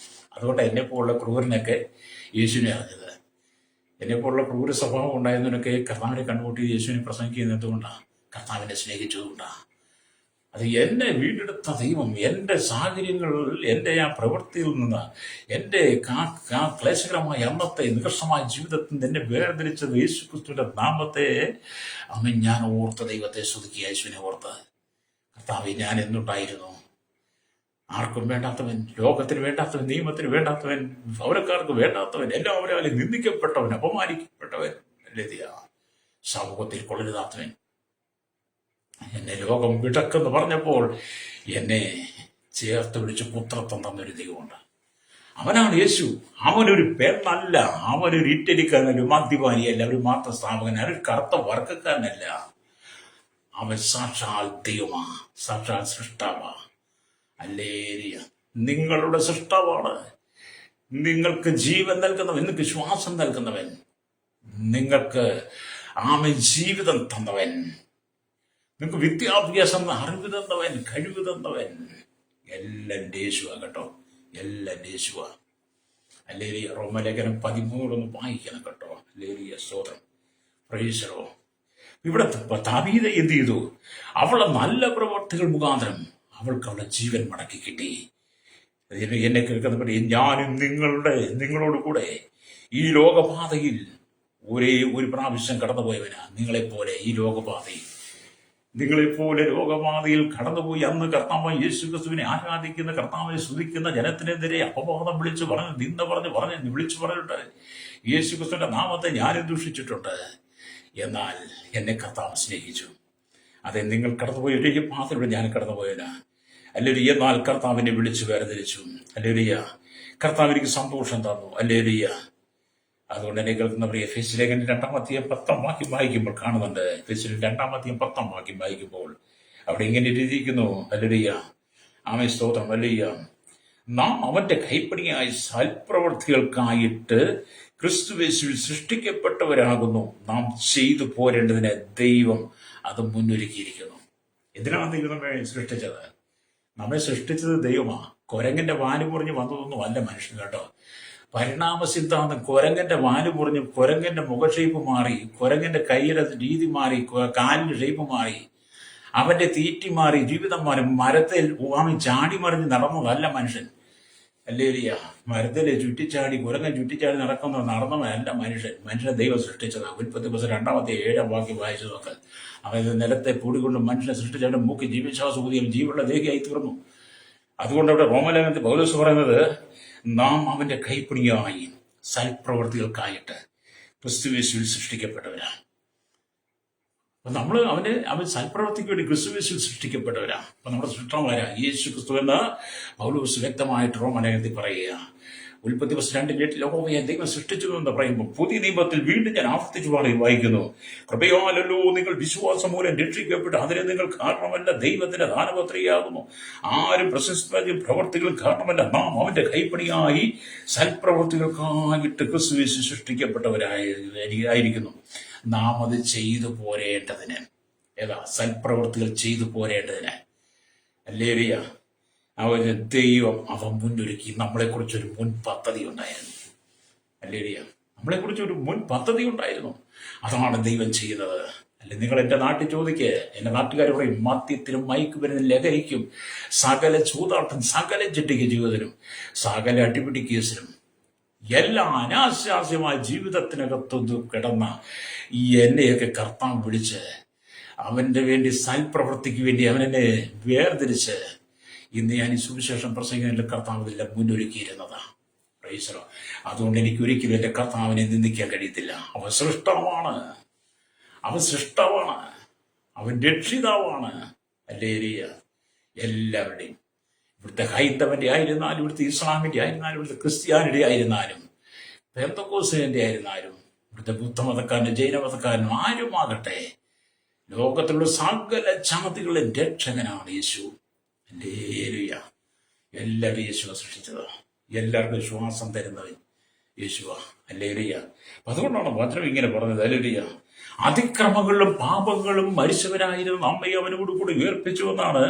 അതുകൊണ്ട് എന്നെപ്പോലുള്ള ക്രൂരനൊക്കെ യേശുവിനെ അറിഞ്ഞത്. എന്നെപ്പോലുള്ള ക്രൂര സ്വഭാവം ഉണ്ടായിരുന്നവനൊക്കെ കർത്താവിനെ കണ്ടുമുട്ടി യേശുവിനെ പ്രസംഗിക്കുന്നത് എന്തുകൊണ്ടാണ്? കർത്താവിനെ സ്നേഹിച്ചതുകൊണ്ടാണ്. അത് എന്നെ വീണ്ടെടുത്ത ദൈവം എൻ്റെ സാഹചര്യങ്ങളിൽ, എൻ്റെ ആ പ്രവൃത്തിയിൽ നിന്ന്, എൻ്റെ ക്ലേശകരമായ അന്നത്തെ നികർഷമായ ജീവിതത്തിൽ നിന്ന് എന്നെ വേർതിരിച്ചത് യേശുക്രിസ്തുവിന്റെ നാമത്തെ ഞാൻ ഓർത്ത ദൈവത്തെ സ്തുതിക്കുക. യേശുവിനെ ഓർത്ത്, കർത്താവേ, ഞാൻ എന്തുണ്ടായിരുന്നു? ആർക്കും വേണ്ടാത്തവൻ, ലോകത്തിന് വേണ്ടാത്തവൻ, നിയമത്തിന് വേണ്ടാത്തവൻ, പൗരക്കാർക്ക് വേണ്ടാത്തവൻ, എല്ലാവരും നിന്ദിക്കപ്പെട്ടവൻ, അപമാനിക്കപ്പെട്ടവൻ, സമൂഹത്തിൽ കൊള്ളരുതാത്തവൻ, എന്നെ ലോകം വിടക്കെന്ന് പറഞ്ഞപ്പോൾ എന്നെ ചേർത്ത് പിടിച്ച് പുത്രത്വം തന്നൊരു ദൈവമുണ്ട്. അവനാണ് യേശു. അവനൊരു പെണ്ണല്ല, അവനൊരു ഇറ്റലിക്കാരനല്ല, ഒരു മദ്യപാനിയല്ല, ഒരു മാത്ര സ്ഥാപകനല്ല, ഒരു കറുത്ത വർഗക്കാരനല്ല. അവൻ സാക്ഷാൽ ദൈവമാ, സാക്ഷാൽ സൃഷ്ടാവാ. അല്ലേലിയ. നിങ്ങളുടെ സൃഷ്ടാവാണ്. നിങ്ങൾക്ക് ജീവൻ നൽകുന്നവൻ, നിങ്ങൾക്ക് ശ്വാസം നൽകുന്നവൻ, നിങ്ങൾക്ക് ജീവിതം തന്നവൻ, നിങ്ങൾക്ക് വിദ്യാഭ്യാസം, അറിവ് തന്നവൻ, കഴിവ് തന്നവൻ, എല്ലാം യേശുവാ കേട്ടോ, എല്ലാം യേശുവാ. അല്ലേലിയ. റോമലേഖനം 13 വായിക്കണം കേട്ടോ. അല്ലേലിയ, സ്തോത്രം, പ്രൈസറോ. ഇവിടെ ദാവീദ് എന്ത് ചെയ്തു? അവളുടെ നല്ല പ്രവർത്തികൾ മുഖാന്തരം അവൾക്ക് അവളുടെ ജീവൻ മടക്കി കിട്ടി. എന്നെ കേൾക്കുന്നവരെ, ഞാനും നിങ്ങളോട് കൂടെ ഈ ലോകപാതയിൽ ഒരു പ്രാവശ്യം കടന്നുപോയവനാ. നിങ്ങളെപ്പോലെ ഈ ലോകപാതയിൽ, നിങ്ങളെപ്പോലെ രോഗപാതയിൽ കടന്നുപോയി അന്ന് കർത്താവ് യേശുക്രിസ്തുവിനെ ആരാധിക്കുന്ന, കർത്താവിനെ സ്തുതിക്കുന്ന ജനത്തിനെതിരെ അപവാദം വിളിച്ചു പറഞ്ഞ്, നിന്ന പറഞ്ഞ് വിളിച്ചു പറഞ്ഞിട്ട് യേശുക്രിസ്തുവിന്റെ നാമത്തെ ഞാനും ദൂഷിച്ചിട്ടുണ്ട്. എന്നാൽ എന്നെ കർത്താവ് സ്നേഹിച്ചു. അതെ, നിങ്ങൾ കടന്നുപോയ ഒരു പാതയിലൂടെ ഞാൻ കടന്നുപോയല്ല. അല്ലേലിയ. എന്നാൽ കർത്താവിനെ വിളിച്ചു വേർതിരിച്ചു. അല്ലേലിയ. കർത്താവ് എനിക്ക് സന്തോഷം തന്നു. അല്ലേലിയ. അതുകൊണ്ട് എന്നെ കേൾക്കുന്നവർ, എഫേസ്യ ലേഖനം 2-10 വാക്യം വായിക്കുമ്പോൾ കാണുന്നുണ്ട്. എഫേസ്യ 2-10 വാക്യം വായിക്കുമ്പോൾ അവിടെ ഇങ്ങനെ എഴുതിയിരിക്കുന്നു. അല്ലേലിയ. ആമേൻ, സ്തോത്രം. അല്ലേലിയ. നാം അവന്റെ കൈപ്പണിയായി സൽപ്രവൃത്തികൾക്കായിട്ട് ക്രിസ്തുയേശുവിൽ സൃഷ്ടിക്കപ്പെട്ടവരാകുന്നു. നാം ചെയ്തു പോരേണ്ടതിന് ദൈവം അത് മുന്നൊരുക്കിയിരിക്കുന്നു. എന്തിനാണ് ദൈവം നമ്മെ സൃഷ്ടിച്ചത്? നമ്മെ സൃഷ്ടിച്ചത് ദൈവമാണ്. കുരങ്ങന്റെ വാല് മുറിഞ്ഞ് വന്നതൊന്നും അല്ല മനുഷ്യൻ കേട്ടോ. പരിണാമ സിദ്ധാന്തം. കുരങ്ങന്റെ വാല് മുറിഞ്ഞ് കുരങ്ങന്റെ മുഖഷേപ്പ് മാറി, കുരങ്ങന്റെ കൈയുടെ രീതി മാറി, കാലിന്റെ ഷേപ്പ് മാറി, അവന്റെ തീറ്റി മാറി, ജീവിതം മാറി. മരത്തിൽ ചാടി മറിഞ്ഞ് നടന്നതല്ല മനുഷ്യൻ. അല്ലേലിയ. മരത്തിലെ ചുറ്റിച്ചാടി, കുരങ്ങൻ ചുറ്റിച്ചാടി നടന്നവനല്ല മനുഷ്യൻ. മനുഷ്യനെ ദൈവം സൃഷ്ടിച്ചതാണ്. ഉൽപ്പത്തി 2-7 വാക്യം വായിച്ചു നോക്ക്. അവൻ നിലത്തെ പൊടികൊണ്ട് മനുഷ്യനെ സൃഷ്ടിച്ചാണ്ട് മൂക്കി ജീവശ്വാസം ഊതിയും ജീവുള്ള ദേഹിയായി തീർന്നു. അതുകൊണ്ട് അവിടെ റോമലേഖനത്തിൽ പൗലോസ് പറയുന്നത്, നാം അവന്റെ കൈപ്പണിയായി സൽപ്രവൃത്തികൾക്കായിട്ട് ക്രിസ്തുയേശുവിൽ സൃഷ്ടിക്കപ്പെട്ടവരാണ്. അപ്പൊ അവൻ സൽപ്രവൃത്തിക്ക് വേണ്ടി ക്രിസ്തുയേശുവിൽ സൃഷ്ടിക്കപ്പെട്ടവരാ. അപ്പൊ നമ്മുടെ സൃഷ്ടമാരാ യേശു ക്രിസ്തു എന്ന് പൗലോസ് വ്യക്തമായിട്ട് റോമലേഖനത്തിൽ പറയുക. ഉൽപ്പത്തി 2:8 യഹോവയെ ദൈവം സൃഷ്ടിച്ചു എന്ന് പറയുമ്പോൾ പുതിയ നിയമത്തിൽ വീണ്ടും ഞാൻ ആവർത്തിച്ചു വായിക്കുന്നു. കൃപയാലല്ലോ നിങ്ങൾ വിശ്വാസം മൂലം രക്ഷിക്കപ്പെട്ടു. അതിന് നിങ്ങൾ കാരണമല്ല, ദൈവത്തിന്റെ ദാനപത്രികയാകുന്നു. ആരും പ്രശസ്ത പ്രവർത്തികളും കാരണമല്ല, നാം അവന്റെ കൈപ്പണിയായി സൽപ്രവർത്തികൾക്കായിട്ട് ക്രിസ്തുയേശു സൃഷ്ടിക്കപ്പെട്ടവരായിരിക്കുന്നു. നാം അത് ചെയ്തു പോരേണ്ടതിന്, സൽപ്രവർത്തികൾ ചെയ്തു പോരേണ്ടതിന്. അല്ലേലിയ. അവന് ദൈവം അവൻ മുന്നൊരുക്കി. നമ്മളെക്കുറിച്ചൊരു മുൻ പദ്ധതി ഉണ്ടായിരുന്നു. അല്ലേലിയ. നമ്മളെക്കുറിച്ചൊരു മുൻ പദ്ധതി ഉണ്ടായിരുന്നു. അതാണ് ദൈവം ചെയ്യുന്നത്. അല്ലെ, നിങ്ങൾ എന്റെ നാട്ടിൽ ചോദിക്കുക, എന്റെ നാട്ടുകാർ പറയും, മദ്യത്തിനും മയക്കുമരുന്നും ലഹരിക്കും, സകല ചൂതാട്ടം, സകല ചിട്ടിക്ക് ജീവിതത്തിനും, സകല അടിപിടി കേസിനും, എല്ലാ അനാശാസ്യമായ ജീവിതത്തിനകത്തൊന്ന് കിടന്ന ഈ എന്നെയൊക്കെ കർത്താവ് വിളിച്ച് അവന്റെ വേണ്ടി സൽപ്രവൃത്തിക്ക് വേണ്ടി അവനെന്നെ വേർതിരിച്ച് ഇന്ന് ഞാൻ ഈ സുവിശേഷം പ്രസംഗിക്കുന്ന കർത്താവിനെല്ലാം മുന്നൊരുക്കിയിരുന്നതാ. പ്രൈസലോ. അതുകൊണ്ട് എനിക്ക് ഒരിക്കലും എന്റെ കർത്താവിനെ നിന്ദിക്കാൻ കഴിയത്തില്ല. അവൻ സൃഷ്ടാവാണ്, അവൻ രക്ഷിതാവാണ്. അല്ലേലിയ. എല്ലാവരുടെയും, ഇവിടുത്തെ ഹൈന്ദവന്റെ ആയിരുന്നാലും, ഇവിടുത്തെ ഇസ്ലാമിന്റെ ആയിരുന്നാലും, ഇവിടുത്തെ ക്രിസ്ത്യാനിയുടെ ആയിരുന്നാലും, പെന്തക്കോസ്തിന്റെ ആയിരുന്നാലും, ഇവിടുത്തെ ബുദ്ധമതക്കാരനും ജൈനമതക്കാരനും ആരുമാകട്ടെ, ലോകത്തിലുള്ള സകല ജാതികളും രക്ഷകനാണ് യേശു. ഹല്ലേലൂയ. എല്ലാവരും യേശുവ സൃഷ്ടിച്ചതാ. എല്ലാവർക്കും ശ്വാസം തരുന്നവൻ യേശുവ. ഹല്ലേലൂയ. അതുകൊണ്ടാണ് വചനം ഇങ്ങനെ പറഞ്ഞത്. ഹല്ലേലൂയ. അതിക്രമങ്ങളും പാപങ്ങളും മരിച്ചവരായിരുന്ന അമ്മയെ അവനോട് കൂടി ഉയർപ്പിച്ചു എന്നാണ്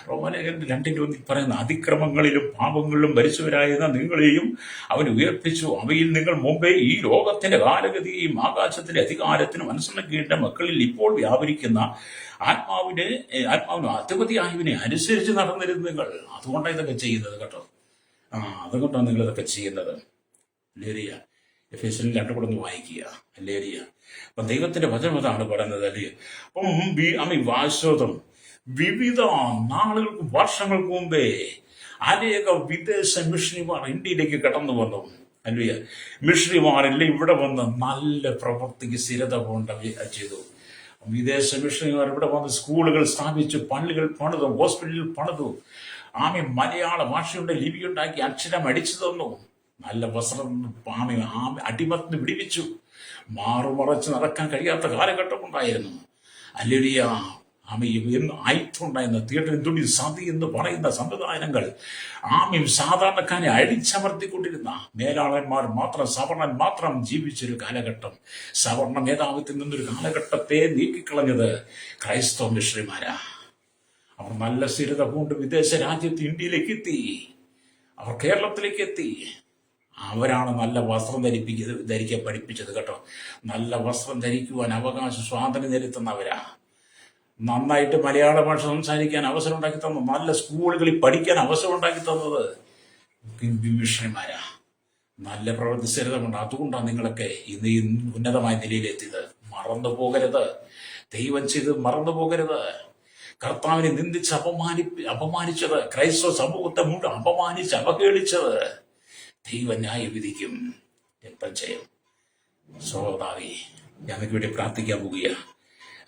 റോമാലേഖനം 2:1 പറയുന്നത്. അതിക്രമങ്ങളിലും പാപങ്ങളിലും മരിച്ചവരായിരുന്ന നിങ്ങളെയും അവൻ ഉയർപ്പിച്ചു. അവയിൽ നിങ്ങൾ മുമ്പേ ഈ ലോകത്തിന്റെ കാലഗതിയും ആകാശത്തിന്റെ അധികാരത്തിനും അനുസരണക്കേണ്ട മക്കളിൽ ഇപ്പോൾ വ്യാപരിക്കുന്ന ആത്മാവിന് അധിപതിയായവനെ അനുസരിച്ച് നടന്നിരുന്നു നിങ്ങൾ. അതുകൊണ്ടാണ് ഇതൊക്കെ ചെയ്യുന്നത് കേട്ടോ. അതുകൊണ്ടാണ് നിങ്ങൾ ഇതൊക്കെ ചെയ്യുന്നത്. ലേരിയ എഫേസ്യരിൽ 2 കൂടെ ഒന്ന് വായിക്കുക. ലേരിയ അപ്പം ദൈവത്തിന്റെ വചനം അതാണ് പറയുന്നത്. അല്ലേ? അപ്പം വാസ്തവം വിവിധ നാളുകൾക്ക് വർഷങ്ങൾക്ക് മുമ്പേ അനേക വിദേശ മിഷണറിമാർ ഇന്ത്യയിലേക്ക് കടന്നു വന്നു. അല്ലേ? മിഷണറിമാരെല്ലാം ഇവിടെ വന്ന് നല്ല പ്രവൃത്തിക്ക് സ്ഥിരത ചെയ്തു. വിദേശ മിഷണറിമാർ ഇവിടെ വന്ന് സ്കൂളുകൾ സ്ഥാപിച്ചു, പള്ളികൾ പണിതു, ഹോസ്പിറ്റലുകൾ പണിതു. മലയാള ഭാഷയുടെ ലിപിയുണ്ടാക്കി അക്ഷരം അടിച്ചു തന്നു. നല്ല വസ്ത്രം അടിമത്തിന് വിടിവിച്ചു. മാറുമറച്ച് നടക്കാൻ കഴിയാത്ത കാലഘട്ടം ഉണ്ടായിരുന്നു. അല്ലേലിയ. എന്ന് ആയിട്ടുണ്ടായിരുന്ന തിയേറ്ററിൽ തുണി സതി എന്ന് പറയുന്ന സംവിധാനങ്ങൾ സാധാരണക്കാരെ അടിച്ചമർത്തിക്കൊണ്ടിരുന്ന മേലാളന്മാർ മാത്രം, സവർണൻ മാത്രം ജീവിച്ചൊരു കാലഘട്ടം, സവർണ മേധാവിത്വത്തിൽ നിന്നൊരു കാലഘട്ടത്തെ നീക്കിക്കളഞ്ഞത് ക്രൈസ്തവ മിഷണറിമാരാ. അവർ നല്ല സ്ഥിരത കൊണ്ട് വിദേശ രാജ്യത്ത് ഇന്ത്യയിലേക്ക് എത്തി. അവർ കേരളത്തിലേക്ക് എത്തി. അവരാണ് നല്ല വസ്ത്രം ധരിക്കാൻ പഠിപ്പിച്ചത് കേട്ടോ. നല്ല വസ്ത്രം ധരിക്കുവാൻ അവകാശ സ്വാതന്ത്ര്യം നേരിടുന്നവരാ. നന്നായിട്ട് മലയാള ഭാഷ സംസാരിക്കാൻ അവസരം ഉണ്ടാക്കി തന്നു. നല്ല സ്കൂളുകളിൽ പഠിക്കാൻ അവസരം ഉണ്ടാക്കി തന്നത് മിഷണറിമാരാ. നല്ല പ്രവൃത്തി സ്ഥിരതമുണ്ട്. അതുകൊണ്ടാണ് നിങ്ങളൊക്കെ ഇന്ന് ഈ ഉന്നതമായ നിലയിലെത്തിയത്. മറന്നു പോകരുത്. ദൈവം ചെയ്ത് മറന്നു പോകരുത്. കർത്താവിനെ നിന്ദിച്ച് അപമാനിച്ചത്, ക്രൈസ്തവ സമൂഹത്തെ മുഴുവൻ അപമാനിച്ച് അവഹേളിച്ചത് ദൈവം ന്യായവിധിക്കും. രക്തം ചെയ്യും. സോദാവി ഞങ്ങൾക്ക് വേണ്ടി പ്രാർത്ഥിക്കാൻ പോകുക.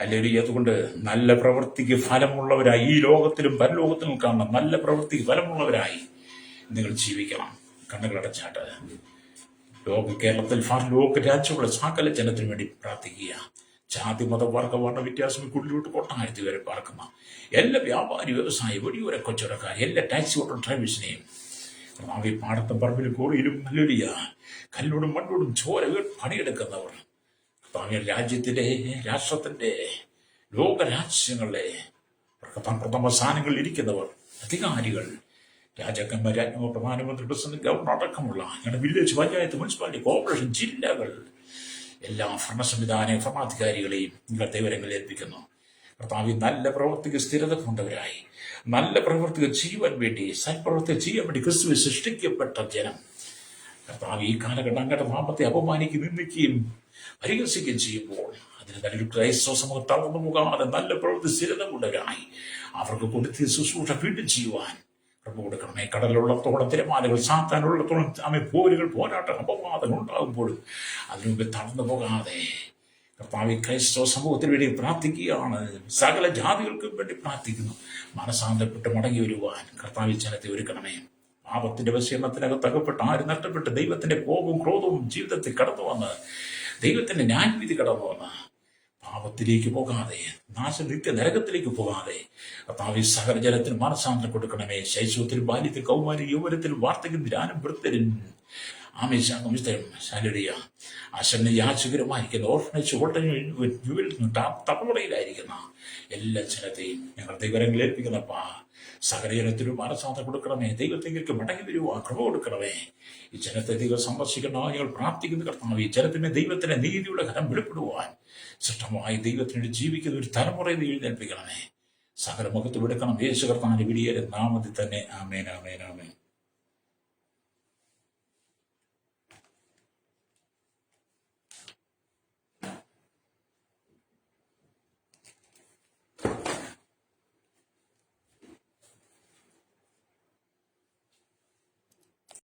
അല്ലെങ്കിൽ അതുകൊണ്ട് നല്ല പ്രവൃത്തിക്ക് ഫലമുള്ളവരായി ഈ ലോകത്തിലും പരലോകത്തിലും കാണണം. നല്ല പ്രവൃത്തിക്ക് ഫലമുള്ളവരായി നിങ്ങൾ ജീവിക്കണം. കണ്ണുകളടച്ചാട്ട് കേരളത്തിൽ ലോക രാജ്യങ്ങളുടെ സകല ജനത്തിനു വേണ്ടി പ്രാർത്ഥിക്കുക. ജാതി മത വർഗ വർണ്ണ വ്യത്യാസം കുടിലോട്ട് കൊട്ടാരത്തി വരെ പാർക്കുന്ന എല്ലാ വ്യാപാരി വ്യവസായി വലിയൊരു കൊച്ചുടക്കാർ എല്ലാ ടാക്സി ഓട്ടോ ഡ്രൈവേഴ്സിനെയും പാടത്തും പറമ്പിലും കോറിയിലും നല്ലൊലിയ കല്ലോടും മണ്ണോടും ചോര പണിയെടുക്കുന്നവർ രാജ്യത്തിന്റെ രാഷ്ട്രത്തിന്റെ ലോകരാജ്യങ്ങളിലെ പ്രഥമ സ്ഥാനങ്ങളിൽ ഇരിക്കുന്നവർ, അധികാരികൾ, രാജാക്കന്മാർ, രാജ്ഞിമാർ, പ്രധാനമന്ത്രി, പ്രസിഡന്റ്, ഗവർണർ അടക്കമുള്ള ഞങ്ങളുടെ വില്ലേജ്, പഞ്ചായത്ത്, മുനിസിപ്പാലിറ്റി, കോർപ്പറേഷൻ, ജില്ലകൾ, എല്ലാ ഭരണാധികാരികളെയും നിങ്ങൾ ദൈവരങ്ങളിൽ ഏൽപ്പിക്കുന്നു. കർത്താവ് നല്ല പ്രവൃത്തിക്ക് സ്ഥിരത കൊണ്ടവരായി നല്ല പ്രവൃത്തികൾ ചെയ്യുവാൻ വേണ്ടി, സൽപ്രവൃത്തി ചെയ്യാൻ വേണ്ടി ക്രിസ്തുവിൽ സൃഷ്ടിക്കപ്പെട്ട ജനം കർത്താവ് ഈ കാലഘട്ടം അങ്ങയുടെ നാമത്തെ അപമാനിക്കുകയും നിന്ദിക്കുകയും പരിഹസിക്കുകയും ചെയ്യുമ്പോൾ അതിന് നല്ലൊരു ക്രൈസ്തവ സമൂഹം തളർന്നു പോകാതെ നല്ല പ്രവൃത്തി സ്ഥിരത കൊണ്ടവരായി അവർക്ക് കൊടുത്ത് ശുശ്രൂഷ വീണ്ടും ചെയ്യുവാൻ കൃപ കൊടുക്കണമേ. കടലുള്ളത്തോളം തിരമാലകൾ, സാത്താനുള്ളത്തോളം പോരുകൾ, പോരാട്ടം, അപവാദങ്ങൾ ഉണ്ടാകുമ്പോഴും അതിനുമുമ്പ് തളർന്നു പോകാതെ കർത്താവ് ക്രൈസ്തവ സമൂഹത്തിന് വേണ്ടി പ്രാർത്ഥിക്കുകയാണ്. സകല ജാതികൾക്കും വേണ്ടി പ്രാർത്ഥിക്കുന്നു. മനസാന്തരപ്പെട്ട് മടങ്ങി വരുവാൻ കർത്താവ് ജനത്തെ ഒരുക്കണമേ. പാപത്തിന്റെ വശീകരണത്തിനകത്ത് അകപ്പെട്ട് ആര് നഷ്ടപ്പെട്ട് ദൈവത്തിന്റെ കോപവും ക്രോധവും ജീവിതത്തിൽ കടന്നു വന്ന് ദൈവത്തിന്റെ ന്യായവിധി കടന്നു വന്ന് പാപത്തിലേക്ക് പോകാതെ, നിത്യ നരകത്തിലേക്ക് പോകാതെ കർത്താവ് സകല ജനത്തിന് മനസാന്തരം കൊടുക്കണമേ. ശൈശവത്തിലും ബാല്യത്തിൽ കൗമാരി യൗവനത്തിലും വാർദ്ധക്യം ധ്യാനം വൃത്തരും യാചകരമായിരിക്കുന്ന ഓർഫനേജ് തലമുറയിലായിരിക്കുന്ന എല്ലാ ജനത്തെയും ഞങ്ങൾ ദൈവരങ്ങളിൽ ഏൽപ്പിക്കുന്ന സകല ജനത്തിനും മനസാന്തരം കൊടുക്കണമേ. ദൈവത്തിലേക്ക് മടങ്ങി വരുവാ കൃപ കൊടുക്കണമേ. ഈ ജനത്തെ ദൈവം സന്ദർശിക്കണോ ഞങ്ങൾ പ്രാർത്ഥിക്കുന്ന കർത്താവ്. ഈ ജനത്തിന് ദൈവത്തിന്റെ നീതിയുടെ കരം വെളിപ്പെടുവാൻ സൃഷ്ടമായി ദൈവത്തിനോട് ജീവിക്കുന്ന ഒരു തലമുറയെ എഴുന്നേൽപ്പിക്കണമേ. സകല മുഖത്ത് വിടുക്കണം. യേശു കർത്താവിന്റെ വിളിയേറെ നാമത്തിൽ തന്നെ. ആമേൻ, ആമേൻ, ആമേൻ.